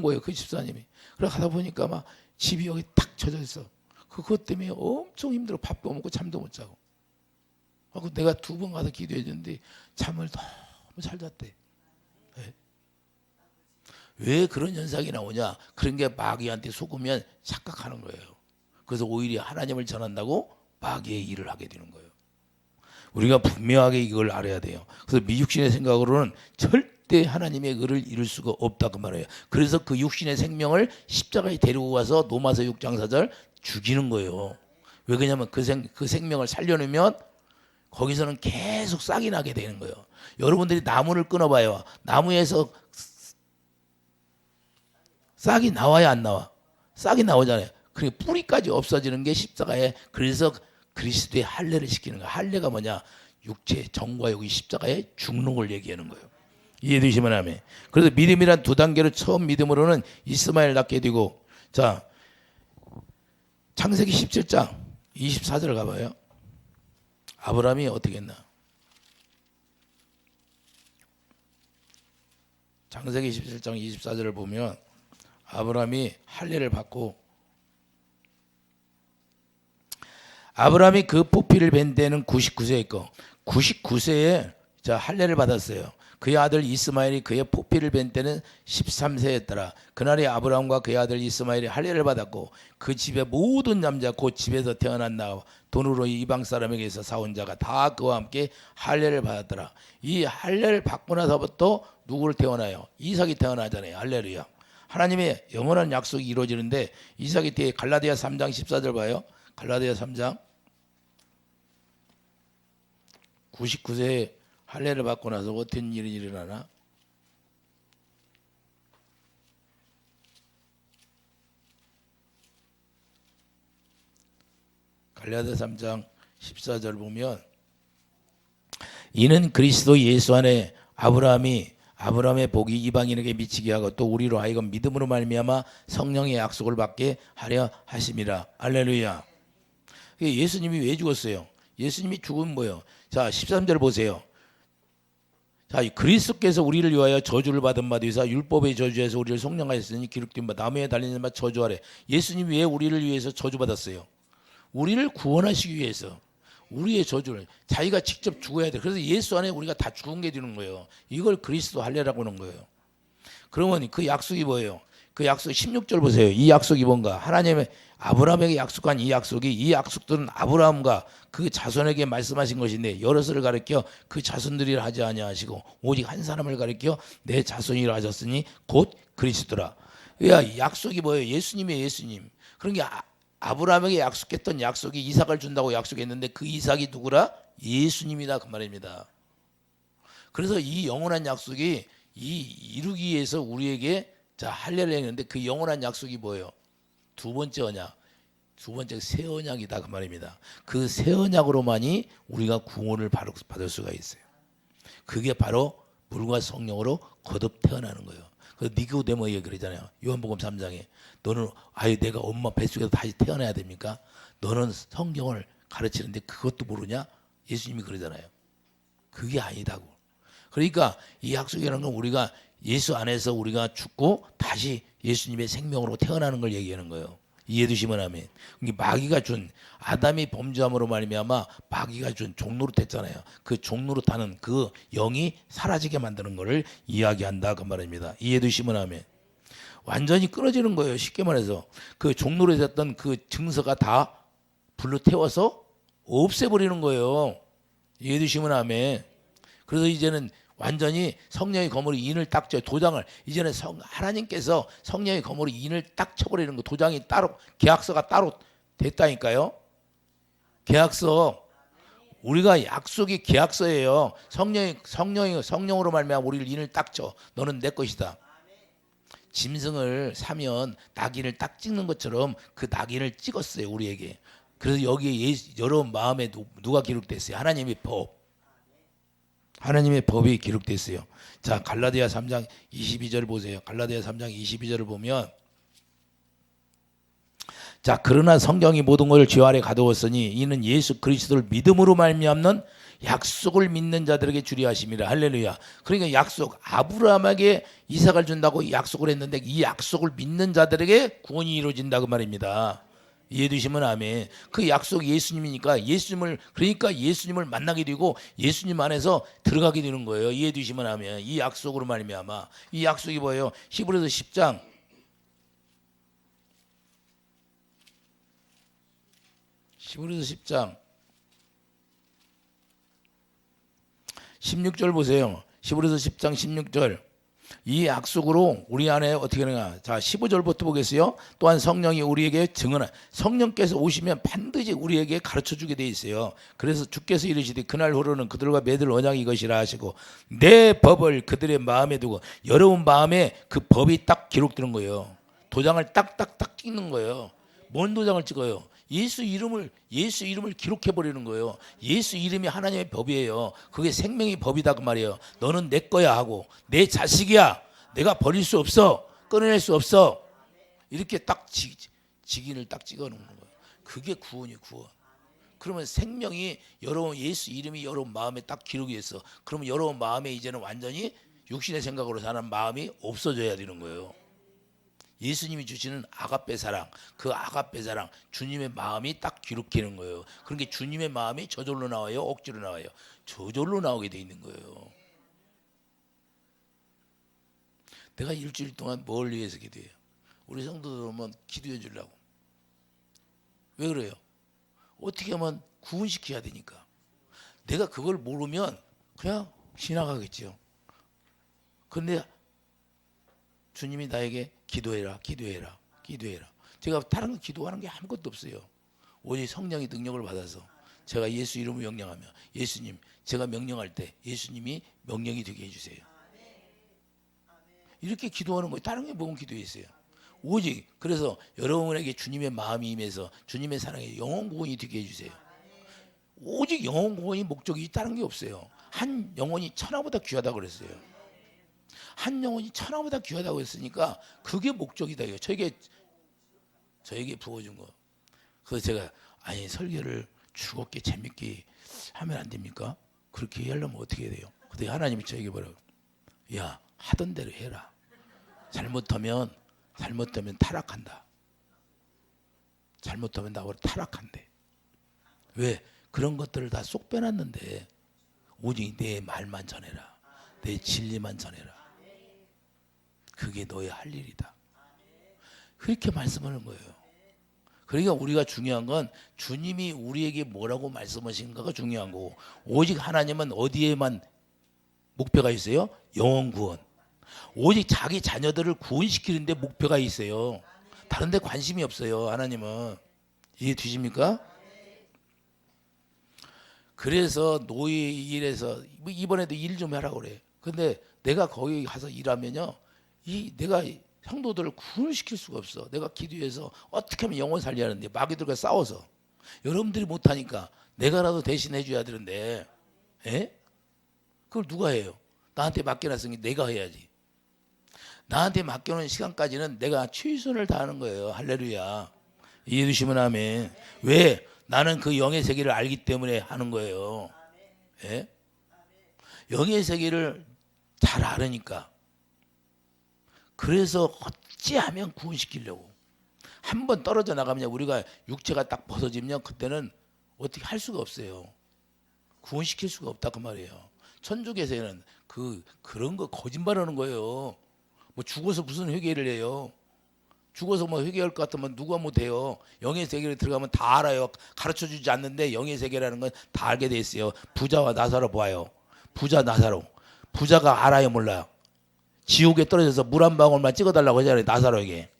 거예요, 그 집사님이. 그래 가다 보니까 막 집이 여기 탁 젖어 있어. 그것 때문에 엄청 힘들어. 밥도 못 먹고 잠도 못 자고. 내가 2번 가서 기도해 줬는데 잠을 너무 잘 잤대. 네. 왜 그런 현상이 나오냐? 그런 게 마귀한테 속으면 착각하는 거예요. 그래서 오히려 하나님을 전한다고 마귀의 일을 하게 되는 거예요. 우리가 분명하게 이걸 알아야 돼요. 그래서 미육신의 생각으로는 절대 하나님의 의를 이룰 수가 없다고 말해요. 그래서 그 육신의 생명을 십자가에 데리고 가서 로마서 6장 4절 죽이는 거예요. 왜 그러냐면 그 생명을 살려놓으면 거기서는 계속 싹이 나게 되는 거예요. 여러분들이 나무를 끊어봐요. 나무에서 싹이 나와야 안 나와? 싹이 나오잖아요. 그러니까 뿌리까지 없어지는 게 십자가에, 그래서 그리스도의 할례를 시키는 거예요. 할례가 뭐냐? 육체, 정과 육이 십자가에 죽는 걸 얘기하는 거예요. 이해되시면 아멘. 그래서 믿음이란 2단계로 처음 믿음으로는 이스마엘 낳게 되고, 자, 창세기 17장 24절 가봐요. 아브라함이 어떻게 했나? 창세기 17장 24절을 보면 아브라함이 할례를 받고, 아브라함이 그 포피를 뵌 때는 99세였고 99세에 자 할례를 받았어요. 그의 아들 이스마엘이 그의 포피를 뵌 때는 13세였더라. 그날에 아브라함과 그의 아들 이스마엘이 할례를 받았고 그 집의 모든 남자 곧 집에서 태어난 나 돈으로 이방 사람에게서 사온 자가 다 그와 함께 할례를 받았더라. 이 할례를 받고 나서부터 누구를 태어나요? 이삭이 태어나잖아요. 할렐루야. 하나님의 영원한 약속이 이루어지는데 이삭이 뒤에 갈라디아 3장 14절 봐요. 갈라디아 3장 99세에 할례를 받고 나서 어떤 일이 일어나나? 갈라디아 3장 14절 보면 이는 그리스도 예수 안에 아브라함의 복이 이방인에게 미치게 하고 또 우리로 하여금 믿음으로 말미암아 성령의 약속을 받게 하려 하심이라. 할렐루야. 예수님이 왜 죽었어요? 예수님이 죽은 뭐예요? 자 13절 보세요. 자 그리스도께서 우리를 위하여 저주를 받은 바 되사 율법의 저주에서 우리를 속량하였으니 기록된 바 나무에 달리는 바 저주하래. 예수님이 왜 우리를 위해서 저주받았어요? 우리를 구원하시기 위해서. 우리의 저주를 자기가 직접 죽어야 돼. 그래서 예수 안에 우리가 다 죽은 게 되는 거예요. 이걸 그리스도 할례라고 하는 거예요. 그러면 그 약속이 뭐예요? 그 약속 16절 보세요. 이 약속이 뭔가? 하나님의 아브라함에게 약속한 이 약속들은 아브라함과 그 자손에게 말씀하신 것인데 여럿을 가리켜 그 자손들이라 하지 아니하시고 오직 한 사람을 가리켜 내 자손이라 하셨으니 곧 그리스도라. 야, 약속이 뭐예요? 예수님이에요. 예수님. 그런 게 아브라함에게 약속했던 약속이 이삭을 준다고 약속했는데 그 이삭이 누구라? 예수님이다 그 말입니다. 그래서 이 영원한 약속이 이루기 위해서 우리에게 자 할례를 했는데 그 영원한 약속이 뭐예요? 두 번째 언약, 두 번째 새 언약이다 그 말입니다. 그 새 언약으로만이 우리가 구원을 받을 수가 있어요. 그게 바로 물과 성령으로 거듭 태어나는 거예요. 그래서 니고데모에게 그러잖아요. 요한복음 3장에 너는 아유 내가 엄마 뱃속에서 다시 태어나야 됩니까? 너는 성경을 가르치는데 그것도 모르냐? 예수님이 그러잖아요. 그게 아니다고. 그러니까 이 약속이라는 건 우리가 예수 안에서 우리가 죽고 다시 예수님의 생명으로 태어나는 걸 얘기하는 거예요. 이해되시면 아멘. 마귀가 준 아담이 범죄함으로 말미암아 마귀가 준 종노릇했잖아요. 그 종노릇하는 그 영이 사라지게 만드는 것을 이야기한다 그 말입니다. 이해되시면 아멘. 완전히 끊어지는 거예요. 쉽게 말해서 그 종노릇했던 그 증서가 다 불로 태워서 없애버리는 거예요. 이해되시면 아멘. 그래서 이제는 완전히 성령의 거물이 인을 딱 쳐 도장을 이제는 하나님께서 성령의 거물이 인을 딱 쳐버리는 거 도장이 따로 계약서가 따로 됐다니까요. 계약서 우리가 약속이 계약서예요. 성령으로 말미암아 우리를 인을 딱 쳐. 너는 내 것이다. 짐승을 사면 낙인을 딱 찍는 것처럼 그 낙인을 찍었어요 우리에게. 그래서 여기에 여러분 마음에 누가 기록됐어요? 하나님의 법. 하나님의 법이 기록되어 있어요. 자, 갈라디아 3장 22절 보세요. 갈라디아 3장 22절을 보면 자, 그러나 성경이 모든 것을 죄 아래 가두었으니 이는 예수 그리스도를 믿음으로 말미암는 약속을 믿는 자들에게 주리 하심이라. 할렐루야. 그러니까 약속 아브라함에게 이삭을 준다고 약속을 했는데 이 약속을 믿는 자들에게 구원이 이루어진다 그 말입니다. 이해되시면 아멘. 그 약속이 예수님이니까 그러니까 예수님을 만나게 되고 예수님 안에서 들어가게 되는 거예요. 이해되시면 아멘. 이 약속으로 말미암아. 이 약속이 뭐예요? 히브리서 10장 16절 보세요. 히브리서 10장 16절. 이 약속으로 우리 안에 어떻게 하느냐. 자, 15절부터 보겠어요. 또한 성령이 우리에게 증언하. 성령께서 오시면 반드시 우리에게 가르쳐 주게 돼 있어요. 그래서 주께서 이르시되 그날 후로는 그들과 맺을 언약이 이것이라 하시고 내 법을 그들의 마음에 두고. 여러분 마음에 그 법이 딱 기록되는 거예요. 도장을 딱딱딱 찍는 거예요. 뭔 도장을 찍어요? 예수 이름을 기록해 버리는 거예요. 예수 이름이 하나님의 법이에요. 그게 생명의 법이다 그 말이에요. 너는 내 거야 하고 내 자식이야. 내가 버릴 수 없어. 끊어낼 수 없어. 이렇게 딱 직인을 딱 찍어 놓는 거예요. 그게 구원이 구원. 그러면 생명이 여러분 예수 이름이 여러분 마음에 딱 기록이 됐어. 그러면 여러분 마음에 이제는 완전히 육신의 생각으로 사는 마음이 없어져야 되는 거예요. 예수님이 주시는 아가페 사랑, 그 아가페 사랑, 주님의 마음이 딱 기록되는 거예요. 그러니까 주님의 마음이 저절로 나와요, 억지로 나와요? 저절로 나오게 돼 있는 거예요. 내가 일주일 동안 뭘 위해서 기도해요? 우리 성도들 오면 기도해 주려고. 왜 그래요? 어떻게 하면 구원시켜야 되니까. 내가 그걸 모르면 그냥 지나가겠죠. 그런데 주님이 나에게 기도해라. 제가 다른 거 기도하는 게 아무것도 없어요. 오직 성령의 능력을 받아서 제가 예수 이름을 명령하며 예수님 제가 명령할 때 예수님이 명령이 되게 해주세요. 이렇게 기도하는 거예요. 다른 게 뭔 기도했어요? 오직 그래서 여러분에게 주님의 마음이 임해서 주님의 사랑에 영혼 구원이 되게 해주세요. 오직 영혼 구원이 목적이 다른 게 없어요. 한 영혼이 천하보다 귀하다고 그랬어요. 한 영혼이 천하보다 귀하다고 했으니까 그게 목적이다. 저에게 부어준 거. 그래서 제가 아니 설교를 즐겁게 재밌게 하면 안 됩니까? 그렇게 하려면 어떻게 해야 돼요? 그때 하나님이 저에게 뭐라고? 야 하던 대로 해라. 잘못하면 타락한다. 잘못하면 나보다 타락한대. 왜? 그런 것들을 다 쏙 빼놨는데 오직 내 말만 전해라. 내 진리만 전해라. 그게 너의 할 일이다. 그렇게 말씀하는 거예요. 그러니까 우리가 중요한 건 주님이 우리에게 뭐라고 말씀하신가가 중요한 거고 오직 하나님은 어디에만 목표가 있어요? 영혼 구원. 오직 자기 자녀들을 구원시키는 데 목표가 있어요. 다른 데 관심이 없어요. 하나님은. 이해되십니까? 그래서 노예 일에서 이번에도 일 좀 하라고 그래. 근데 내가 거기 가서 일하면요. 내가 성도들을 구원시킬 수가 없어. 내가 기도해서 어떻게 하면 영혼 살려야 하는데 마귀들과 싸워서 여러분들이 못하니까 내가라도 대신 해줘야 되는데 그걸 누가 해요? 나한테 맡겨놨으니 내가 해야지. 나한테 맡겨놓은 시간까지는 내가 최선을 다하는 거예요. 할렐루야. 이해주시면 아멘. 왜? 나는 그 영의 세계를 알기 때문에 하는 거예요. 영의 세계를 잘 알으니까. 그래서 어찌하면 구원시키려고. 한번 떨어져 나가면 우리가 육체가 딱 벗어지면 그때는 어떻게 할 수가 없어요. 구원시킬 수가 없다 그 말이에요. 천주교에서는 그런 거 거짓말하는 거예요. 뭐 죽어서 무슨 회개를 해요. 죽어서 뭐 회개할 것 같으면 누가 못해요. 영의 세계에 들어가면 다 알아요. 가르쳐주지 않는데 영의 세계라는 건 다 알게 돼 있어요. 부자와 나사로 봐요. 부자 나사로. 부자가 알아요 몰라요. 지옥에 떨어져서 물 한 방울만 찍어달라고 하잖아요. 나사로에게.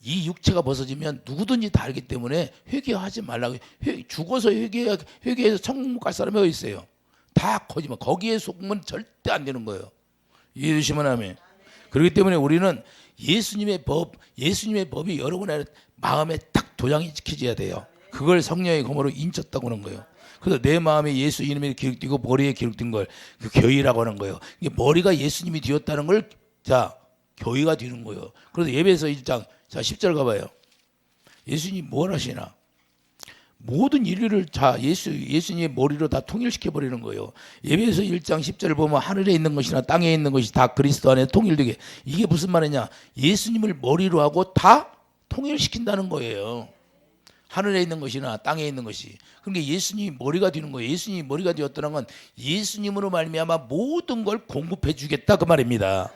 이 육체가 벗어지면 누구든지 다 알기 때문에 회개하지 말라고. 죽어서 회개해서 천국 못 갈 사람이 어디 있어요. 다 거짓말. 거기에 속으면 절대 안 되는 거예요. 이해해 주시면 아멘. 그렇기 때문에 우리는 예수님의 법이 여러분의 마음에 딱 도장이 찍혀져야 돼요. 그걸 성령의 검으로 인쳤다고 하는 거예요. 그래서 내 마음에 예수 이름이 기록되고 머리에 기록된 걸 그 교회라고 하는 거예요. 이게 머리가 예수님이 되었다는 걸 교회가 되는 거예요. 그래서 예배서 1장 10절 가봐요. 예수님 뭘 하시나? 모든 인류를 다 예수님의 머리로 다 통일시켜 버리는 거예요. 에베소 1장 10절을 보면 하늘에 있는 것이나 땅에 있는 것이 다 그리스도 안에 통일되게. 이게 무슨 말이냐? 예수님을 머리로 하고 다 통일시킨다는 거예요. 하늘에 있는 것이나 땅에 있는 것이. 그러니까 예수님이 머리가 되는 거예요. 예수님이 머리가 되었다는 건 예수님으로 말미암아 모든 걸 공급해 주겠다 그 말입니다.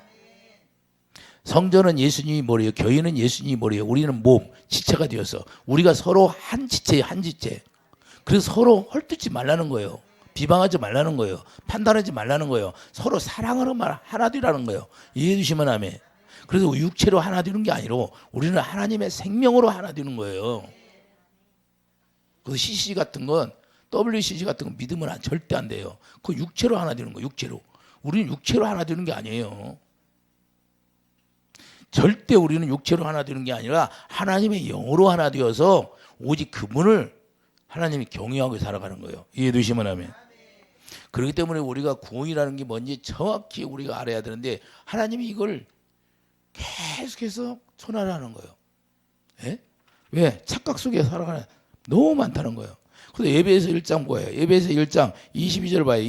성전은 예수님이 머리예요. 교회는 예수님이 머리예요. 우리는 몸, 지체가 되어서 우리가 서로 한 지체예요. 한 지체. 그래서 서로 헐뜯지 말라는 거예요. 비방하지 말라는 거예요. 판단하지 말라는 거예요. 서로 사랑으로 하나 되라는 거예요. 이해해 주시면 아멘. 그래서 육체로 하나 되는 게 아니라 우리는 하나님의 생명으로 하나 되는 거예요. 그 CC 같은 건 WCC 같은 건 믿으면 절대 안 돼요. 그 육체로 하나 되는 거예요. 육체로. 우리는 육체로 하나 되는 게 아니에요. 절대 우리는 육체로 하나 되는 게 아니라 하나님의 영으로 하나 되어서 오직 그분을 하나님이 경외하고 살아가는 거예요. 이해되시면 하면. 그렇기 때문에 우리가 구원이라는 게 뭔지 정확히 우리가 알아야 되는데 하나님이 이걸 계속해서 전하라는 거예요. 예? 왜? 착각 속에 살아가는 너무 많다는 거예요. 근데 에베소 1장 뭐예요? 에베소 1장 22절 봐요.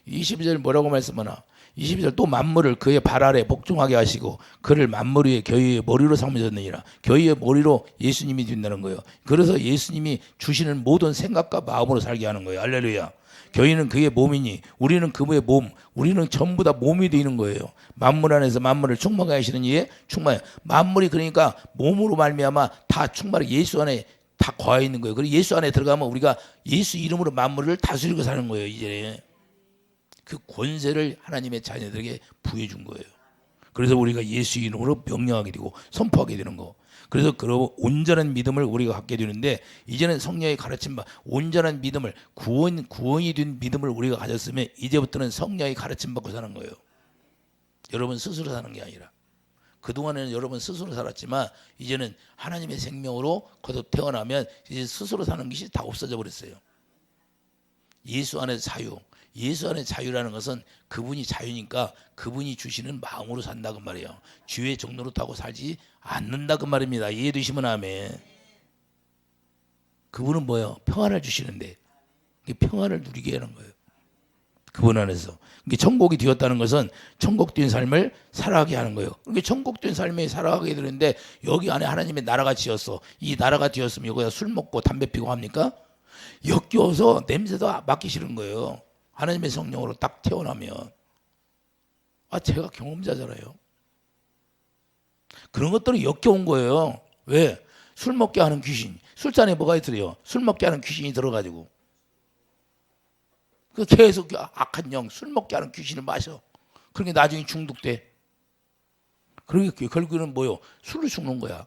22절 뭐라고 말씀하나? 22절 또 만물을 그의 발 아래 복종하게 하시고 그를 만물 위에 교회의 머리로 삼으셨느니라. 교회의 머리로 예수님이 된다는 거예요. 그래서 예수님이 주시는 모든 생각과 마음으로 살게 하는 거예요. 할렐루야. 교회는 그의 몸이니 우리는 그의 몸, 우리는 전부 다 몸이 되는 거예요. 만물 안에서 만물을 충만하게 하시는 이에 충만해. 만물이 그러니까 몸으로 말미암아 다 충만하게 예수 안에 다 거해 있는 거예요. 그리고 예수 안에 들어가면 우리가 예수 이름으로 만물을 다스리고 사는 거예요. 이제 그 권세를 하나님의 자녀들에게 부여해 준 거예요. 그래서 우리가 예수 이름으로 명령하게 되고 선포하게 되는 거. 그래서 그러고 온전한 믿음을 우리가 갖게 되는데 이제는 성령의 가르침 받 온전한 믿음을 구원이 된 믿음을 우리가 가졌으면 이제부터는 성령의 가르침 받고 사는 거예요. 여러분 스스로 사는 게 아니라. 그동안에는 여러분 스스로 살았지만 이제는 하나님의 생명으로 거듭 태어나면 이제 스스로 사는 것이 다 없어져 버렸어요. 예수 안에서 자유. 예수 안에 자유라는 것은 그분이 자유니까 그분이 주시는 마음으로 산다 그 말이에요. 주의 종로로 타고 살지 않는다 그 말입니다. 이해되시면 아멘. 그분은 뭐예요? 평안을 주시는데 평안을 누리게 하는 거예요. 그분 안에서. 천국이 되었다는 것은 천국된 삶을 살아가게 하는 거예요. 그러니까 천국된 삶에 살아가게 되는데 여기 안에 하나님의 나라가 지었어. 이 나라가 되었으면 여기다 술 먹고 담배 피고 합니까? 역겨워서 냄새도 맡기 싫은 거예요. 하나님의 성령으로 딱 태어나면. 제가 경험자잖아요. 그런 것들이 역겨운 거예요. 왜? 술 먹게 하는 귀신. 술잔에 뭐가 있어요? 술 먹게 하는 귀신이 들어가지고. 계속 악한 영, 술 먹게 하는 귀신을 마셔. 그러니까 나중에 중독돼. 그러니까 결국에는 뭐요? 술을 죽는 거야.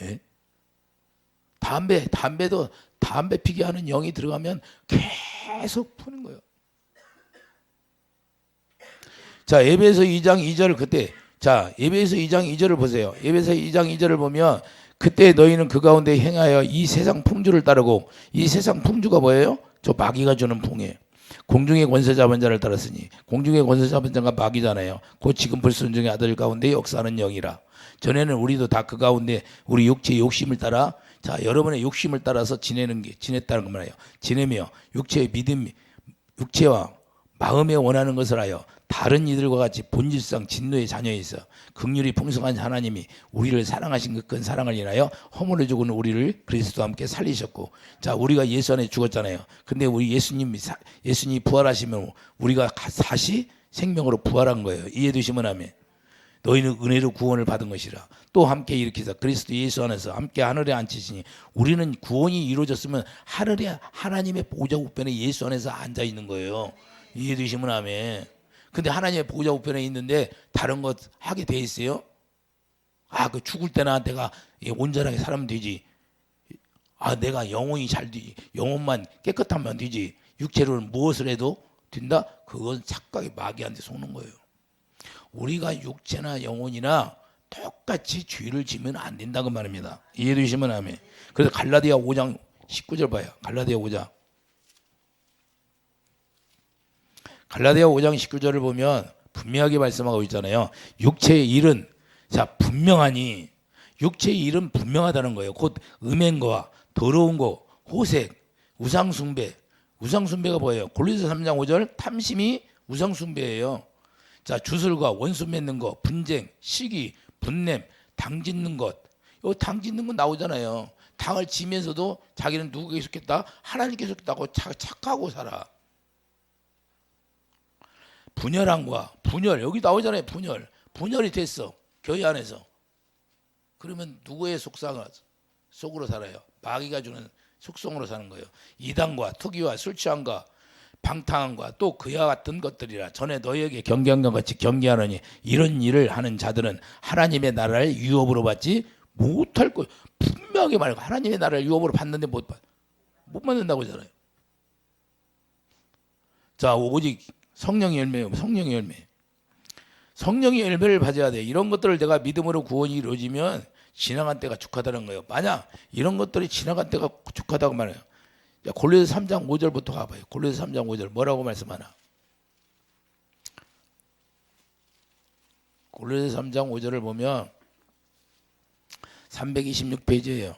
예? 담배도 담배 피게 하는 영이 들어가면 계속 푸는 거예요. 자, 에베소 2장 2절 그때 에베소 2장 2절을 보세요. 에베소 2장 2절을 보면 그때 너희는 그 가운데 행하여 이 세상 풍주를 따르고 이 세상 풍주가 뭐예요? 저 마귀가 주는 풍이에요. 공중의 권세 잡은 자를 따랐으니 공중의 권세 잡은 자가 마귀잖아요. 곧 지금 불순종의 아들 가운데 역사하는 영이라. 전에는 우리도 다 그 가운데 우리 육체의 욕심을 따라 여러분의 욕심을 따라서 지냈다는 거 말이에요. 지내며 육체의 믿음, 육체와 마음에 원하는 것을 하여 다른 이들과 같이 본질상 진노의 자녀에 있어 긍휼이 풍성한 하나님이 우리를 사랑하신 그 큰 사랑을 인하여 허물을 죽은 우리를 그리스도와 함께 살리셨고 우리가 예수 안에 죽었잖아요. 근데 우리 예수님이 부활하시면 우리가 다시 생명으로 부활한 거예요. 이해되시면 아멘. 너희는 은혜로 구원을 받은 것이라. 또 함께 일으키사 그리스도 예수 안에서 함께 하늘에 앉히시니 우리는 구원이 이루어졌으면 하늘에 하나님의 보좌 우편에 예수 안에서 앉아 있는 거예요. 이해되시면 아멘. 근데 하나님의 보좌 우편에 있는데 다른 것 하게 돼 있어요? 그 죽을 때나 내가 온전하게 살면 되지. 내가 영혼이 잘 되지. 영혼만 깨끗하면 되지. 육체로는 무엇을 해도 된다? 그건 착각의 마귀한테 속는 거예요. 우리가 육체나 영혼이나 똑같이 죄를 지면 안 된다고 말입니다. 이해되시면 아멘. 그래서 갈라디아 5장 19절 봐요. 갈라디아 5장 19절을 보면 분명하게 말씀하고 있잖아요. 육체의 일은 분명하니 육체의 일은 분명하다는 거예요. 곧 음행과 더러운 거 호색, 우상숭배. 우상숭배가 뭐예요? 골로새 3장 5절 탐심이 우상숭배예요. 자, 주술과 원수 맺는 것, 분쟁, 시기, 분냄, 당 짓는 것. 이 당 짓는 건 나오잖아요. 당을 지면서도 자기는 누구에게 속했다? 하나님께 속했다고 착하고 살아. 분열함과 분열, 여기 나오잖아요. 분열이 됐어. 교회 안에서. 그러면 누구의 속으로 살아요? 마귀가 주는 속성으로 사는 거예요. 이단과 투기와 술 취함과 방탕함과 또 그와 같은 것들이라 전에 너희에게 경계한 것 같이 경계하느니 이런 일을 하는 자들은 하나님의 나라를 유업으로 받지 못할 거예요. 분명하게 말하고 하나님의 나라를 유업으로 받는데 못 받는다고 하잖아요. 자, 오직 성령의 열매예요. 성령의 열매. 성령의 열매를 받아야 돼. 이런 것들을 내가 믿음으로 구원이 이루어지면 지나간 때가 축하다는 거예요. 만약 이런 것들이 지나간 때가 축하다고 말해요. 골로새 3장 5절부터 가봐요. 골로새 3장 5절 뭐라고 말씀하나? 골로새 3장 5절을 보면 326페이지예요.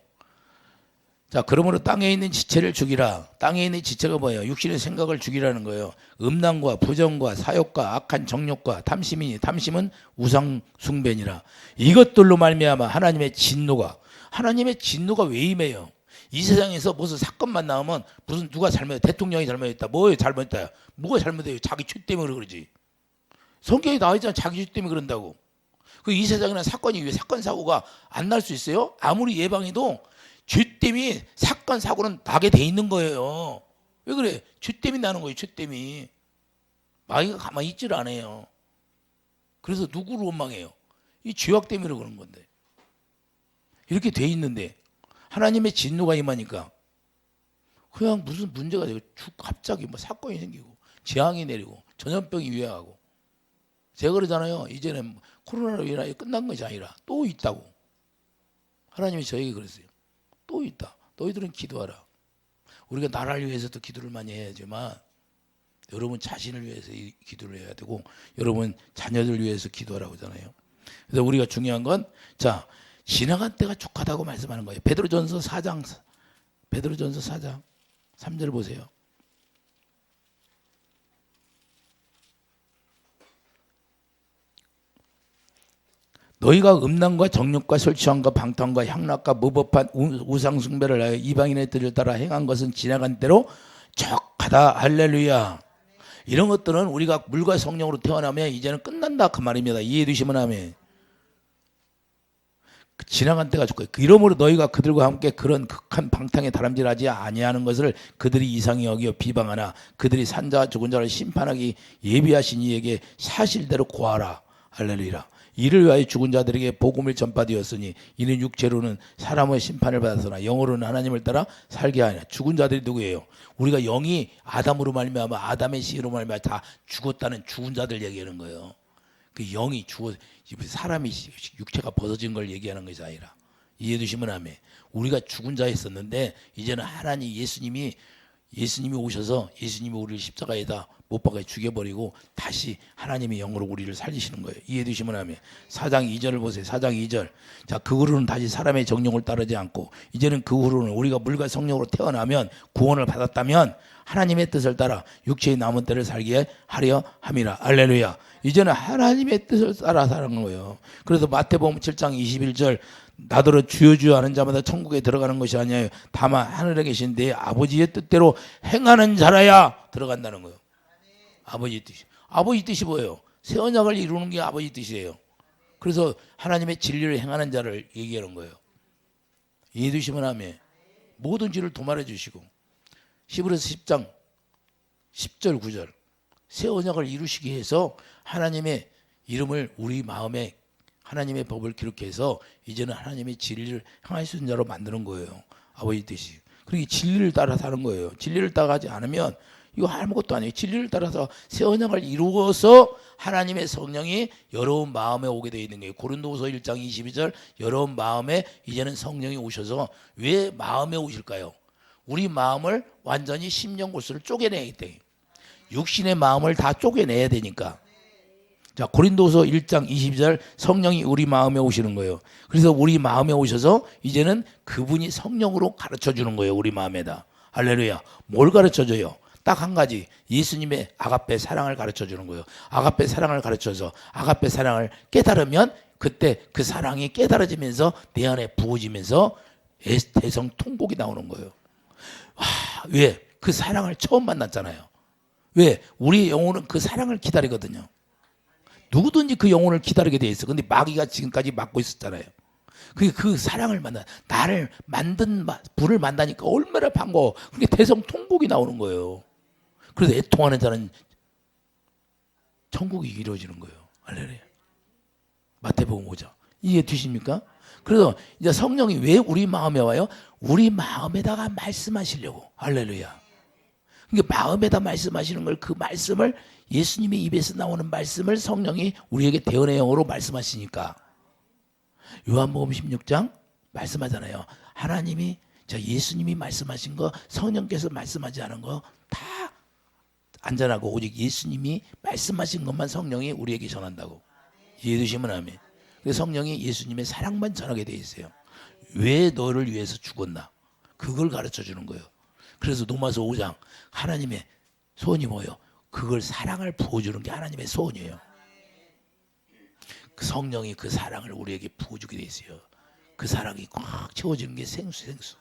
자, 그러므로 땅에 있는 지체를 죽이라. 땅에 있는 지체가 뭐예요? 육신의 생각을 죽이라는 거예요. 음란과 부정과 사욕과 악한 정욕과 탐심이니 탐심은 우상 숭배니라. 이것들로 말미암아 하나님의 진노가 왜 임해요? 이 세상에서 무슨 사건만 나오면 무슨 누가 잘못했다, 대통령이 잘못했다, 뭐에 잘못했다, 뭐가 잘못해요? 자기 죄 때문에 그러지. 성경에 나와 있잖아. 자기 죄 때문에 그런다고. 그 이 세상에는 사건이 왜 사건 사고가 안 날 수 있어요? 아무리 예방해도 죄 때문에 사건 사고는 나게 돼 있는 거예요. 왜 그래? 죄 때문에 나는 거예요. 죄 때문에. 마귀가 가만히 있질 않아요. 그래서 누구를 원망해요? 이 죄악 때문에 그런 건데. 이렇게 돼 있는데 하나님의 진노가 임하니까 그냥 무슨 문제가 되고 갑자기 뭐 사건이 생기고 재앙이 내리고 전염병이 유행하고. 제가 그러잖아요. 이제는 코로나로 인하여 끝난 것이 아니라 또 있다고. 하나님이 저에게 그랬어요. 또 있다. 너희들은 기도하라. 우리가 나라를 위해서도 기도를 많이 해야지만 여러분 자신을 위해서 기도를 해야 되고 여러분 자녀들 위해서 기도하라고 하잖아요. 그래서 우리가 중요한 건 자, 지나간 때가 축하다고 말씀하는 거예요. 베드로전서 4장 3절 보세요. 너희가 음란과 정욕과 설치함과 방탕과 향락과 무법한 우상숭배를 하여 이방인의 뜻을 따라 행한 것은 지나간 때로 족하다. 할렐루야. 이런 것들은 우리가 물과 성령으로 태어나면 이제는 끝난다 그 말입니다. 이해해 주시면 아멘. 지나간 때가 좋고 이러므로 너희가 그들과 함께 그런 극한 방탕에 다람질하지 아니하는 것을 그들이 이상히 여겨 비방하나 그들이 산자와 죽은 자를 심판하기 예비하신 이에게 사실대로 고하라. 할렐루야. 이를 위하여 죽은 자들에게 복음을 전파되었으니 이는 육체로는 사람의 심판을 받았으나 영으로는 하나님을 따라 살게 하냐. 죽은 자들이 누구예요? 우리가 영이 아담으로 말미암아 아담의 씨로 말미암아 다 죽었다는 죽은 자들 얘기하는 거예요. 그 영이 죽어 사람이 육체가 벗어진 걸 얘기하는 것이 아니라 이해해 주시면 아멘. 우리가 죽은 자였었는데 이제는 하나님 예수님이 오셔서 예수님이 우리를 십자가에다 못 박아 죽여버리고 다시 하나님의 영으로 우리를 살리시는 거예요. 이해해 주시면 아멘. 4장 2절을 보세요. 4장 2절. 자, 그 후로는 다시 사람의 정욕을 따르지 않고 이제는 그 후로는 우리가 물과 성령으로 태어나면 구원을 받았다면 하나님의 뜻을 따라 육체의 남은 때를 살게 하려 함이라. 할렐루야. 이제는 하나님의 뜻을 따라 사는 거예요. 그래서 마태복음 7장 21절 나더러 주여 주여 하는 자마다 천국에 들어가는 것이 아니에요. 다만 하늘에 계신 내 아버지의 뜻대로 행하는 자라야 들어간다는 거예요. 아버지 뜻이. 아버지 뜻이 뭐예요? 새 언약을 이루는 게 아버지 뜻이에요. 그래서 하나님의 진리를 행하는 자를 얘기하는 거예요. 이해해 주시면 아멘. 모든 죄를 도말해 주시고 히브리서 10장 10절 9절 새 언약을 이루시기 위해서 하나님의 이름을 우리 마음에 하나님의 법을 기록해서 이제는 하나님의 진리를 행할 수 있는 자로 만드는 거예요. 아버지 뜻이. 그러니까 진리를 따라 사는 거예요. 진리를 따라가지 않으면 이거 아무것도 아니에요. 진리를 따라서 새 언약을 이루어서 하나님의 성령이 여러분 마음에 오게 되어 있는 거예요. 고린도후서 1장 22절 여러분 마음에 이제는 성령이 오셔서 왜 마음에 오실까요? 우리 마음을 완전히 심령골수를 쪼개내야 돼. 육신의 마음을 다 쪼개내야 되니까. 자, 고린도서 1장 22절 성령이 우리 마음에 오시는 거예요. 그래서 우리 마음에 오셔서 이제는 그분이 성령으로 가르쳐 주는 거예요. 우리 마음에다. 할렐루야. 뭘 가르쳐 줘요? 딱 한 가지. 예수님의 아가페 사랑을 가르쳐 주는 거예요. 아가페 사랑을 가르쳐서 아가페 사랑을 깨달으면 그때 그 사랑이 깨달아지면서 내 안에 부어지면서 대성통곡이 나오는 거예요. 왜? 그 사랑을 처음 만났잖아요. 왜? 우리 영혼은 그 사랑을 기다리거든요. 누구든지 그 영혼을 기다리게 돼 있어. 근데 마귀가 지금까지 막고 있었잖아요. 그 사랑을 만나, 나를 만든 불을 만나니까 얼마나 반가워. 그게 대성통곡이 나오는 거예요. 그래서 애통하는 자는 천국이 이루어지는 거예요. 할렐루야. 마태복음 5장. 이해되십니까? 그래서 이제 성령이 왜 우리 마음에 와요? 우리 마음에다가 말씀하시려고. 할렐루야. 그러니까 마음에다 말씀하시는 걸, 그 말씀을 예수님의 입에서 나오는 말씀을 성령이 우리에게 대언의 영어로 말씀하시니까. 요한복음 16장 말씀하잖아요. 하나님이, 예수님이 말씀하신 거, 성령께서 말씀하지 않은 거 다 안전하고 오직 예수님이 말씀하신 것만 성령이 우리에게 전한다고. 이해되시면 아멘. 그래서 성령이 예수님의 사랑만 전하게 돼 있어요. 왜 너를 위해서 죽었나? 그걸 가르쳐 주는 거예요. 그래서 로마서 5장 하나님의 소원이 뭐예요? 그걸 사랑을 부어주는 게 하나님의 소원이에요. 그 성령이 그 사랑을 우리에게 부어주게 돼 있어요. 그 사랑이 꽉 채워지는 게 생수.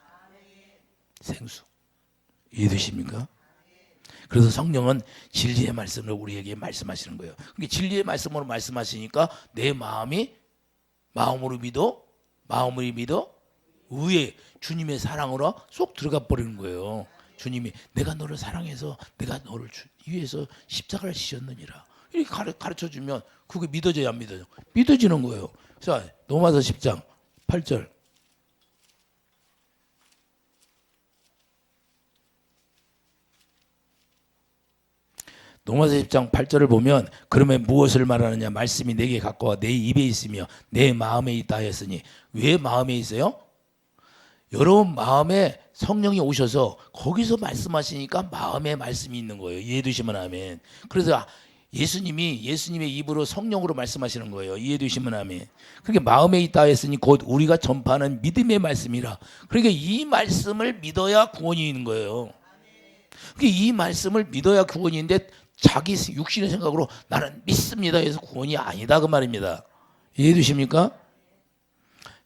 이해되십니까? 그래서 성령은 진리의 말씀을 우리에게 말씀하시는 거예요. 그러니까 진리의 말씀으로 말씀하시니까 내 마음으로 믿어 의에 주님의 사랑으로 쏙 들어가 버리는 거예요. 주님이 내가 너를 사랑해서 내가 너를 위해서 십자가를 지셨느니라. 이렇게 가르쳐 주면 그게 믿어져야 안 믿어져? 믿어지는 거예요. 자, 로마서 10장 8절. 로마서 10장 8절을 보면 그러면 무엇을 말하느냐? 말씀이 내게 가까워 내 입에 있으며 내 마음에 있다 했으니. 왜 마음에 있어요? 여러분 마음에 성령이 오셔서 거기서 말씀하시니까 마음에 말씀이 있는 거예요. 이해되시면 아멘. 그래서 예수님의 입으로 성령으로 말씀하시는 거예요. 이해되시면 아멘. 그렇게 마음에 있다 했으니 곧 우리가 전파하는 믿음의 말씀이라. 그러니까 이 말씀을 믿어야 구원이 있는 거예요. 그러니까 이 말씀을 믿어야 구원이 있는데 자기 육신의 생각으로 나는 믿습니다 해서 구원이 아니다 그 말입니다. 이해되십니까?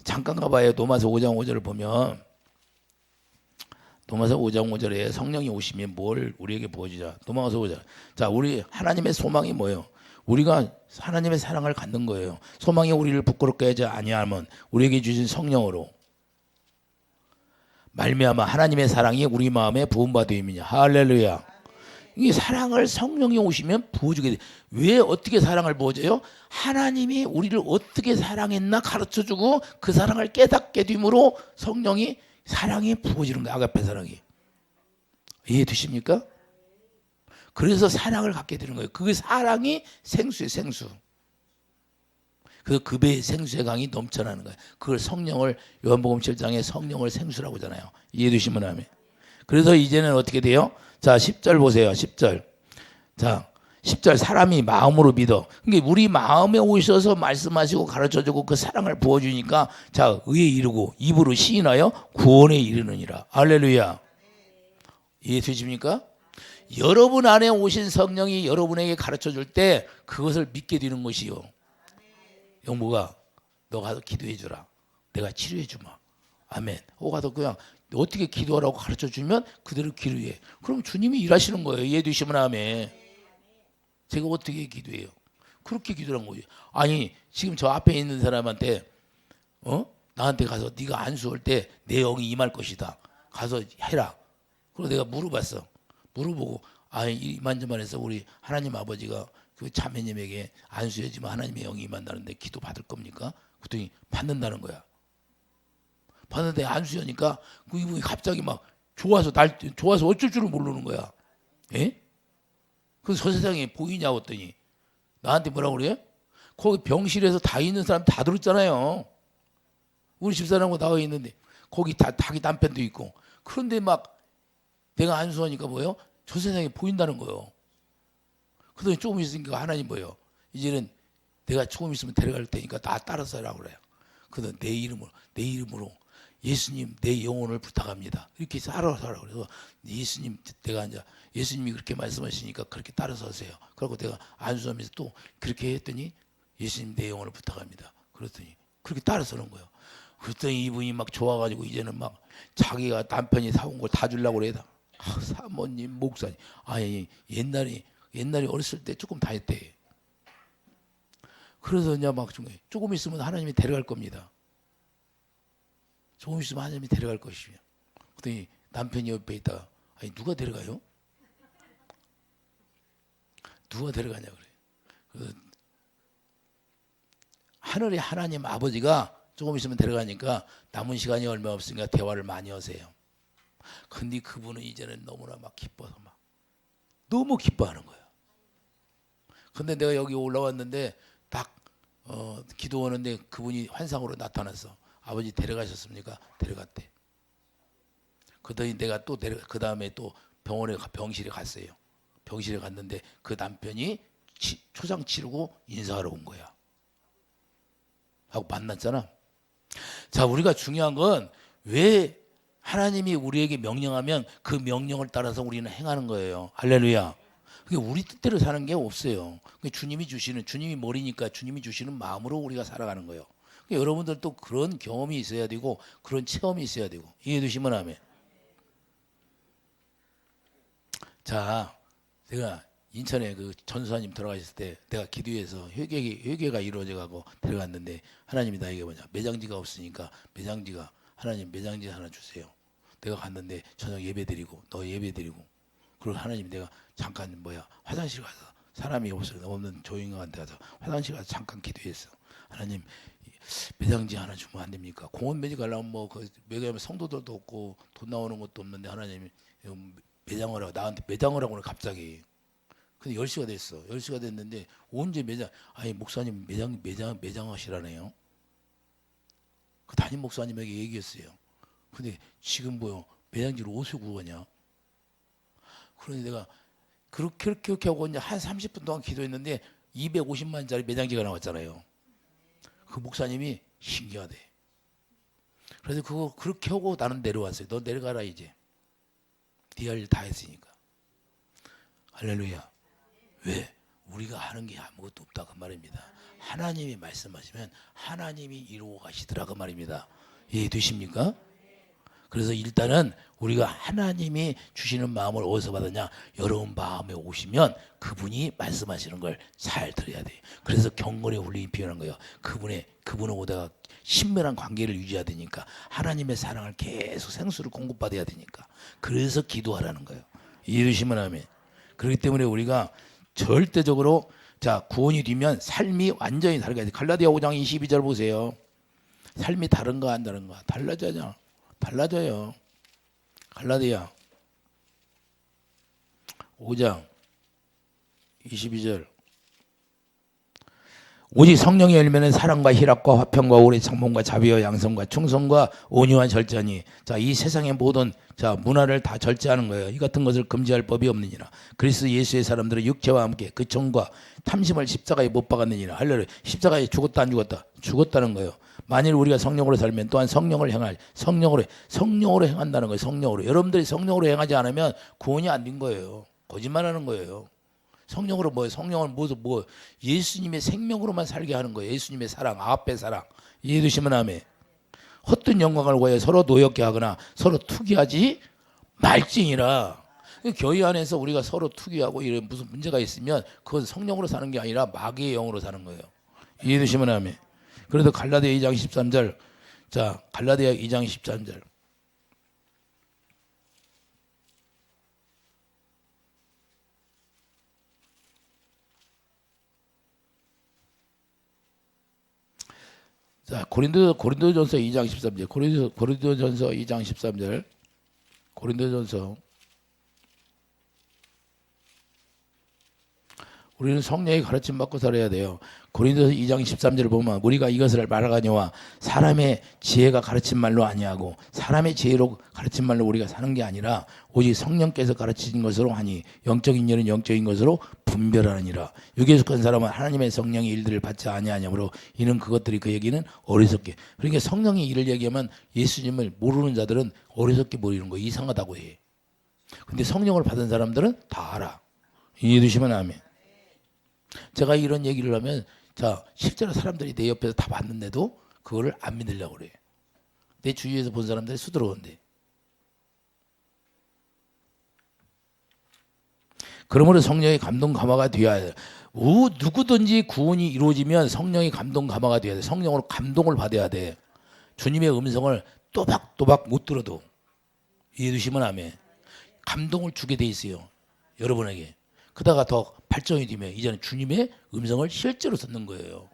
잠깐 가봐요. 로마서 5장 5절을 보면 로마서 5장 5절에 성령이 오시면 뭘 우리에게 보여주자. 로마서 5절. 자, 우리 하나님의 소망이 뭐예요? 우리가 하나님의 사랑을 갖는 거예요. 소망이 우리를 부끄럽게 하지 아니하면 우리에게 주신 성령으로 말미암아 하나님의 사랑이 우리 마음에 부음받음이냐. 할렐루야. 이 사랑을 성령이 오시면 부어주게 돼. 왜 어떻게 사랑을 부어줘요? 하나님이 우리를 어떻게 사랑했나 가르쳐주고 그 사랑을 깨닫게 됨으로 성령이 사랑이 부어지는 거야. 아가페 사랑이. 이해되십니까? 그래서 사랑을 갖게 되는 거예요. 그 사랑이 생수예요. 생수. 그래서 그 배에 생수의 강이 넘쳐나는 거예요. 그걸 성령을 요한복음 7장에 성령을 생수라고 하잖아요. 이해되시면 하면. 그래서 이제는 어떻게 돼요? 자, 10절 보세요. 10절. 자, 10절 사람이 마음으로 믿어. 그러니까 우리 마음에 오셔서 말씀하시고 가르쳐주고 그 사랑을 부어주니까 자, 의에 이르고 입으로 시인하여 구원에 이르느니라. 할렐루야. 이해되십니까? 여러분 안에 오신 성령이 여러분에게 가르쳐줄 때 그것을 믿게 되는 것이요. 영부가 너 가서 기도해 주라. 내가 치료해 주마. 아멘. 가서 그냥 어떻게 기도하라고 가르쳐 주면 그대로 기도해. 그럼 주님이 일하시는 거예요. 이해되시면 아멘. 제가 어떻게 기도해요? 그렇게 기도한 거죠. 아니 지금 저 앞에 있는 사람한테 나한테 가서 네가 안수할 때 내 영이 임할 것이다. 가서 해라. 그리고 내가 물어봤어. 물어보고 이만저만해서 우리 하나님 아버지가 그 자매님에게 안수해주면 하나님의 영이 임한다는데 기도 받을 겁니까? 그랬더니 받는다는 거야. 받는데 안수하니까 그 이분이 갑자기 막 좋아서 어쩔 줄을 모르는 거야. 예? 그래서 저 세상에 보이냐고 했더니 나한테 뭐라고 그래요? 거기 병실에서 다 있는 사람 다 들었잖아요. 우리 집사람하고 나와 있는데 거기 자기 남편도 있고 그런데 막 내가 안수하니까 저 세상에 보인다는 거예요. 그러더니 조금 있으니까 하나님 이제는 내가 조금 있으면 데려갈 테니까 나 따라서 하라고 그래요. 그래서 내 이름으로 예수님 내 영혼을 부탁합니다. 이렇게 따라서 하라고 그래서 예수님 내가 이제 예수님이 그렇게 말씀하시니까 그렇게 따라서 하세요. 그리고 내가 안수하면서 또 그렇게 했더니 예수님 내 영혼을 부탁합니다. 그랬더니 그렇게 따라서 하는 거예요. 그랬더니 이분이 막 좋아가지고 이제는 막 자기가 남편이 사온 걸 다 주려고 그래요. 사모님, 목사님. 아니 옛날에 어렸을 때 조금 다 했대. 그래서 이제 막 조금 있으면 하나님이 데려갈 겁니다. 조금 있으면 하나님이 데려갈 것이며. 그랬더니 남편이 옆에 있다가 아니 누가 데려가요? 누가 데려가냐 그래. 하늘의 하나님 아버지가 조금 있으면 데려가니까 남은 시간이 얼마 없으니까 대화를 많이 하세요. 근데 그분은 이제는 너무나 막 기뻐서 막 너무 기뻐하는 거예요. 근데 내가 여기 올라왔는데 딱 기도하는데 그분이 환상으로 나타났어. 아버지 데려가셨습니까? 데려갔대. 그러더니 내가 또 그 다음에 또 병실에 갔어요. 병실에 갔는데 그 남편이 초상 치르고 인사하러 온 거야. 하고 만났잖아. 자, 우리가 중요한 건 왜 하나님이 우리에게 명령하면 그 명령을 따라서 우리는 행하는 거예요. 할렐루야. 그게 우리 뜻대로 사는 게 없어요. 주님이 머리니까 주님이 주시는 마음으로 우리가 살아가는 거예요. 여러분들도 그런 경험이 있어야 되고 그런 체험이 있어야 되고 이해해 주시면 아멘. 자, 내가 인천에 그 전수사님 돌아가셨을 때 내가 기도해서 회개가 이루어져 가고 들어갔는데 하나님이 나에게 매장지가 없으니까 하나님 매장지 하나 주세요. 내가 갔는데 저녁 예배드리고 너 예배드리고 그리고 하나님 내가 잠깐 화장실 가서 사람이 없는 조용한 데 가서 화장실 가서 잠깐 기도했어. 하나님 매장지 하나 주면 안 됩니까? 공원 매장 가려면 매장하면 성도들도 없고 돈 나오는 것도 없는데 하나님이 매장을 하고 나한테 매장을 하고는 갑자기. 근데 10시가 됐어. 10시가 됐는데 언제 아니 목사님 매장 하시라네요. 그 담임 목사님에게 얘기했어요. 근데 지금 매장지를 어디서 구하냐? 그러니 내가 그렇게 하고 이제 한 30분 동안 기도했는데 250만 원짜리 매장지가 나왔잖아요. 그 목사님이 신기하대. 그래서 그거 그렇게 하고 나는 내려왔어요. 너 내려가라 이제. 네 할 일 다 했으니까. 할렐루야. 왜? 우리가 하는 게 아무것도 없다 그 말입니다. 하나님이 말씀하시면 하나님이 이루어 가시더라 그 말입니다. 이해되십니까? 그래서 일단은 우리가 하나님이 주시는 마음을 어디서 받았냐? 여러분 마음에 오시면 그분이 말씀하시는 걸 잘 들어야 돼요. 그래서 경건의 훈련이 필요한 거예요. 그분하고다가 신밀한 관계를 유지해야 되니까 하나님의 사랑을 계속 생수를 공급받아야 되니까 그래서 기도하라는 거예요. 이해되시면 아멘. 그렇기 때문에 우리가 절대적으로 구원이 되면 삶이 완전히 다르게 돼. 갈라디아 5장 22절 보세요. 삶이 다른가 안 다른가? 달라져요. 갈라디아 5장 22절. 오직 성령의 열매는 사랑과 희락과 화평과 오래 참음과 자비와 양성과 충성과 온유한 절제니. 이 세상의 모든 문화를 다 절제하는 거예요. 이 같은 것을 금지할 법이 없느니라. 그리스도 예수의 사람들은 육체와 함께 그 정과 탐심을 십자가에 못 박았느니라. 할렐루야. 십자가에 죽었다 안 죽었다? 죽었다는 거예요. 만일 우리가 성령으로 살면 또한 성령으로 행한다는 거예요. 성령으로. 여러분들이 성령으로 행하지 않으면 구원이 안 된 거예요. 거짓말하는 거예요. 성령으로 성령은 예수님의 생명으로만 살게 하는 거예요. 예수님의 사랑, 아합의 사랑. 이해되시면 아멘. 헛된 영광을 구하여 서로 노엽게 하거나 서로 투기하지 말지니라. 교회 안에서 우리가 서로 투기하고 이런 무슨 문제가 있으면 그건 성령으로 사는 게 아니라 마귀의 영으로 사는 거예요. 이해되시면 아멘. 그래서 갈라디아 2장 13절. 갈라디아 2장 13절. 고린도전서 2장 13절. 고린도전서 2장 13절. 고린도전서 우리는 성령의 가르침 받고 살아야 돼요. 고린도서 2장 13절을 보면 우리가 이것을 말하거니와 사람의 지혜가 가르친 말로 아니하고 사람의 지혜로 가르친 말로 우리가 사는 게 아니라 오직 성령께서 가르치신 것으로 하니 영적인 일은 영적인 것으로 분별하느니라. 육에 속한 사람은 하나님의 성령의 일들을 받지 아니하냐므로 이는 그것들이 그에게는 어리석게. 그러니까 성령의 일을 얘기하면 예수님을 모르는 자들은 어리석게 보이는 거예요. 이상하다고 해. 근데 성령을 받은 사람들은 다 알아. 이해해 주시면 아멘. 제가 이런 얘기를 하면 자 실제로 사람들이 내 옆에서 다 봤는데도 그거를 안 믿으려고 그래. 내 주위에서 본 사람들이 수두러운데. 그러므로 성령의 감동 감화가 되어야 돼. 누구든지 구원이 이루어지면 성령의 감동 감화가 되어야 돼. 성령으로 감동을 받아야 돼. 주님의 음성을 또박또박 못 들어도 이해해 주시면 아멘. 감동을 주게 돼 있어요. 여러분에게. 그러다가 더 발전이 되면 이제는 주님의 음성을 실제로 듣는 거예요.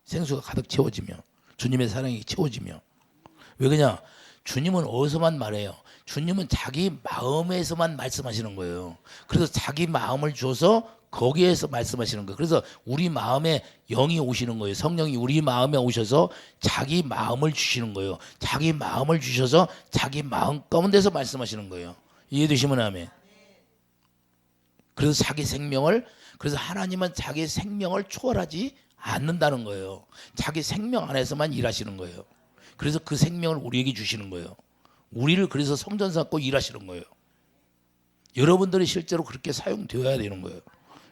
생수가 가득 채워지며 주님의 사랑이 채워지며. 왜 그러냐? 주님은 어디서만 말해요? 주님은 자기 마음에서만 말씀하시는 거예요. 그래서 자기 마음을 줘서 거기에서 말씀하시는 거예요. 그래서 우리 마음에 영이 오시는 거예요. 성령이 우리 마음에 오셔서 자기 마음을 주시는 거예요. 자기 마음을 주셔서 자기 마음 가운데서 말씀하시는 거예요. 이해되시면 아멘. 그래서 자기 생명을, 그래서 하나님은 자기 생명을 초월하지 않는다는 거예요. 자기 생명 안에서만 일하시는 거예요. 그래서 그 생명을 우리에게 주시는 거예요. 우리를 그래서 성전 삼고 일하시는 거예요. 여러분들이 실제로 그렇게 사용되어야 되는 거예요.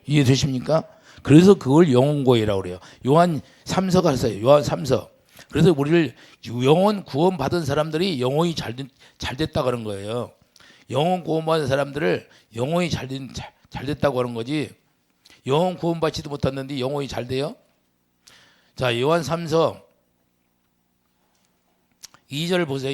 이해되십니까? 그래서 그걸 영혼고해라고 그래요. 요한 3서가 있어요. 요한 3서. 그래서 우리를 영혼 구원 받은 사람들이 영혼이 잘 됐다 그런 거예요. 영혼 구원 받은 사람들을 영혼이 잘 됐다고 하는 거지. 영혼 구원 받지도 못했는데 영혼이 잘 돼요? 자, 요한 3서 2절 보세요.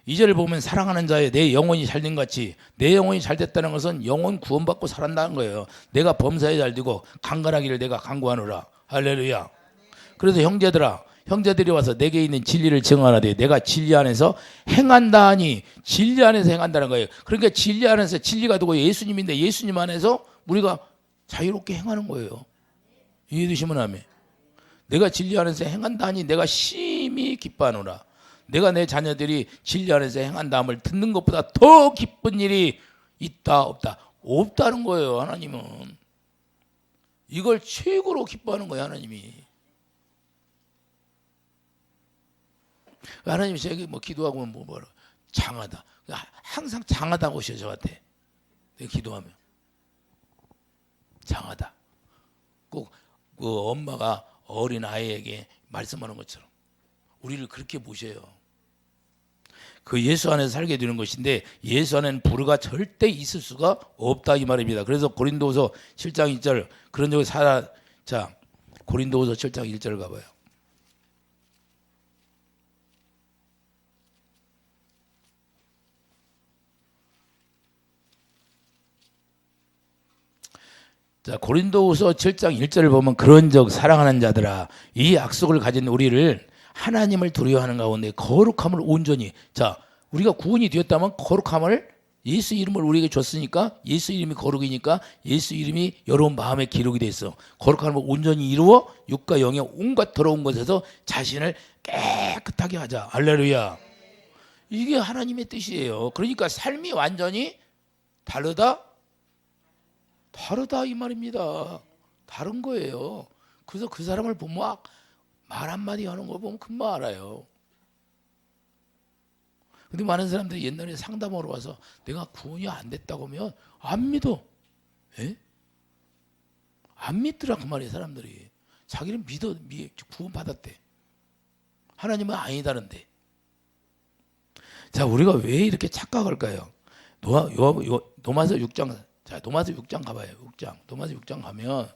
2절을 보면 사랑하는 자의 내 영혼이 잘된 같이 내 영혼이 잘 됐다는 것은 영혼 구원받고 살았다는 거예요. 내가 범사에 잘 되고 강건하기를 내가 강구하노라. 할렐루야. 그래서 형제들이 와서 내게 있는 진리를 증언하되 내가 진리 안에서 행한다 하니 진리 안에서 행한다는 거예요. 그러니까 진리 안에서 진리가 누구 예수님인데 예수님 안에서 우리가 자유롭게 행하는 거예요. 이해되시면 아멘. 내가 진리 안에서 행한다 하니 내가 심히 기뻐하노라. 내가 내 자녀들이 진리 안에서 행한다함을 듣는 것보다 더 기쁜 일이 있다 없다? 없다는 거예요. 하나님은 이걸 최고로 기뻐하는 거예요. 하나님이. 하나님이 저에게 뭐 기도하고 뭐라 장하다. 항상 장하다고 하셔 저한테. 내가 기도하면 장하다. 꼭 그 엄마가 어린 아이에게 말씀하는 것처럼 우리를 그렇게 보셔요. 그 예수 안에서 살게 되는 것인데 예수 안에는 불의가 절대 있을 수가 없다 이 말입니다. 그래서 고린도후서 7장 1절 그런 적이 자 고린도후서 7장 1절 가봐요. 자, 고린도후서 7장 1절을 보면 그런즉 사랑하는 자들아 이 약속을 가진 우리를 하나님을 두려워하는 가운데 거룩함을 온전히 자 우리가 구원이 되었다면 거룩함을 예수 이름을 우리에게 줬으니까 예수 이름이 거룩이니까 예수 이름이 여러분 마음에 기록이 됐어. 거룩함을 온전히 이루어 육과 영의 온갖 더러운 것에서 자신을 깨끗하게 하자. 할렐루야. 이게 하나님의 뜻이에요. 그러니까 삶이 완전히 다르다 이 말입니다. 다른 거예요. 그래서 그 사람을 보면 말 한마디 하는 거 보면 금방 알아요. 근데 많은 사람들이 옛날에 상담하러 와서 내가 구원이 안 됐다고 하면 안 믿어. 에? 안 믿더라 그 말이에요. 사람들이. 자기는 구원 받았대. 하나님은 아니다는데. 자, 우리가 왜 이렇게 착각할까요? 도마서 6장 자, 도마서 6장 가봐요. 도마서 6장 가면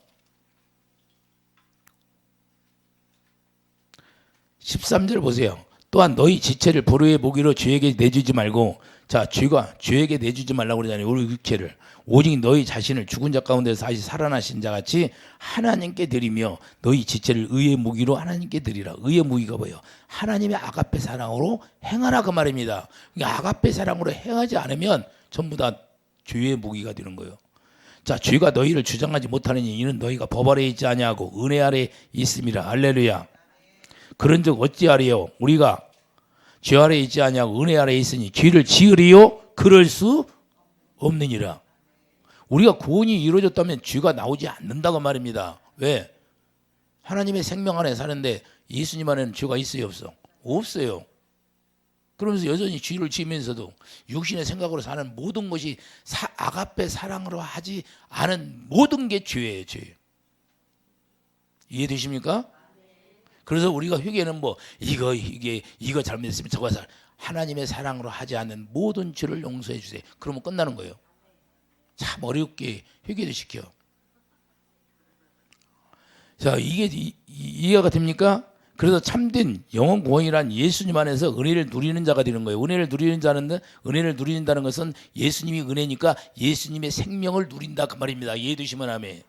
13절 보세요. 또한 너희 지체를 불의의 무기로 죄에게 내주지 말고 자 죄에게 내주지 말라고 그러잖아요. 우리 육체를 오직 너희 자신을 죽은 자 가운데서 다시 살아나신 자같이 하나님께 드리며 너희 지체를 의의 무기로 하나님께 드리라. 의의 무기가 뭐예요? 하나님의 아가페 사랑으로 행하라 그 말입니다. 그러니까 아가페 사랑으로 행하지 않으면 전부 다 죄의 무기가 되는 거예요. 자, 죄가 너희를 주장하지 못하느니 이는 너희가 법 아래에 있지 아니하고 은혜 아래에 있음이라. 할렐루야. 그런즉 어찌하리요? 우리가 죄 아래에 있지 아니하고 은혜 아래에 있으니 죄를 지으리요? 그럴 수 없느니라. 우리가 구원이 이루어졌다면 죄가 나오지 않는다고 말입니다. 왜? 하나님의 생명 안에 사는데 예수님 안에는 죄가 있어요, 없어? 없어요. 그러면서 여전히 죄를 지으면서도 육신의 생각으로 사는 모든 것이 아가페 사랑으로 하지 않은 모든 게 죄예요, 죄. 이해되십니까? 그래서 우리가 회개는 뭐 이거 잘못했으면 저거 하나님의 사랑으로 하지 않는 모든 죄를 용서해 주세요. 그러면 끝나는 거예요. 참 어렵게 회개를 시켜. 자, 이게 이해가 됩니까? 그래서 참된 영원 구원이란 예수님 안에서 은혜를 누리는 자가 되는 거예요. 은혜를 누린다는 것은 예수님이 은혜니까 예수님의 생명을 누린다 그 말입니다. 이해되시면 아멘.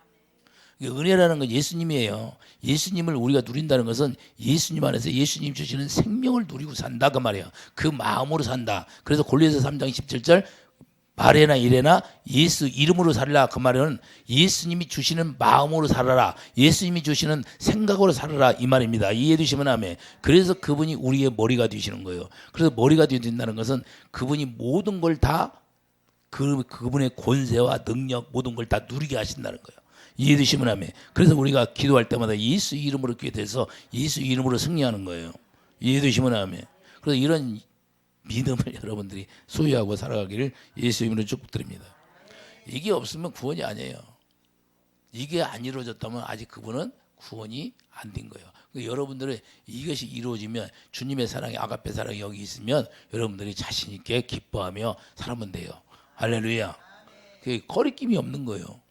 은혜라는 건 예수님이에요. 예수님을 우리가 누린다는 것은 예수님 안에서 예수님 주시는 생명을 누리고 산다 그 말이에요. 그 마음으로 산다. 그래서 골로새서 3장 17절 말해나 이래나 예수 이름으로 살라 그 말은 예수님이 주시는 마음으로 살아라. 예수님이 주시는 생각으로 살아라 이 말입니다. 이해해 주시면 아멘. 그래서 그분이 우리의 머리가 되시는 거예요. 그래서 머리가 되신다는 것은 그분이 모든 걸 다 그분의 권세와 능력 모든 걸 다 누리게 하신다는 거예요. 이해해 주시면 아멘. 그래서 우리가 기도할 때마다 예수 이름으로 기도해서 예수 이름으로 승리하는 거예요. 이해해 주시면 아멘. 그래서 이런 믿음을 여러분들이 소유하고 살아가기를 예수 이름으로 축복드립니다. 이게 없으면 구원이 아니에요. 이게 안 이루어졌다면 아직 그분은 구원이 안 된 거예요. 여러분들의 이것이 이루어지면 주님의 사랑이 아가페 사랑이 여기 있으면 여러분들이 자신 있게 기뻐하며 살면 돼요. 할렐루야. 그게 거리낌이 없는 거예요.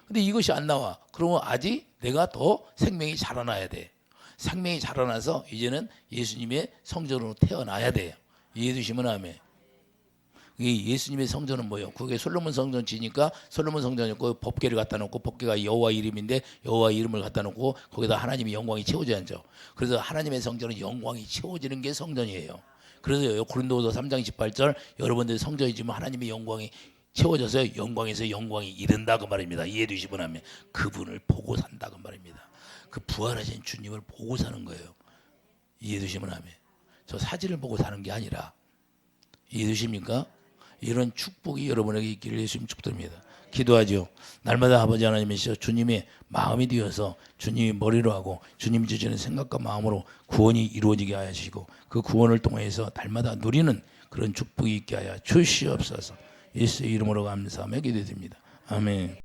근데 이것이 안 나와. 그러면 아직 내가 더 생명이 자라나야 돼. 생명이 자라나서 이제는 예수님의 성전으로 태어나야 돼요. 이해해 주시면 아멘. 예수님의 성전은 뭐예요? 그게 솔로몬 성전 지니까 솔로몬 성전이었고 법궤를 갖다 놓고 법궤가 여호와 이름인데 여호와 이름을 갖다 놓고 거기다 하나님의 영광이 채워져야 하죠. 그래서 하나님의 성전은 영광이 채워지는 게 성전이에요. 그래서 고린도후서 3장 18절 여러분들 성전이지만 하나님의 영광이 채워져서 영광에서 영광이 이른다 그 말입니다. 이해해 주시면 아멘. 그분을 보고 산다 그 말입니다. 그 부활하신 주님을 보고 사는 거예요. 이해해 주시면 아멘. 저 사진을 보고 사는 게 아니라 이해되십니까? 이런 축복이 여러분에게 있기를 예수님 축복드립니다. 기도하죠. 날마다 아버지 하나님이시여 주님의 마음이 되어서 주님이 머리로 하고 주님이 주시는 생각과 마음으로 구원이 이루어지게 하시고 그 구원을 통해서 날마다 누리는 그런 축복이 있게 하여 주시옵소서. 예수의 이름으로 감사하며 기도드립니다. 아멘.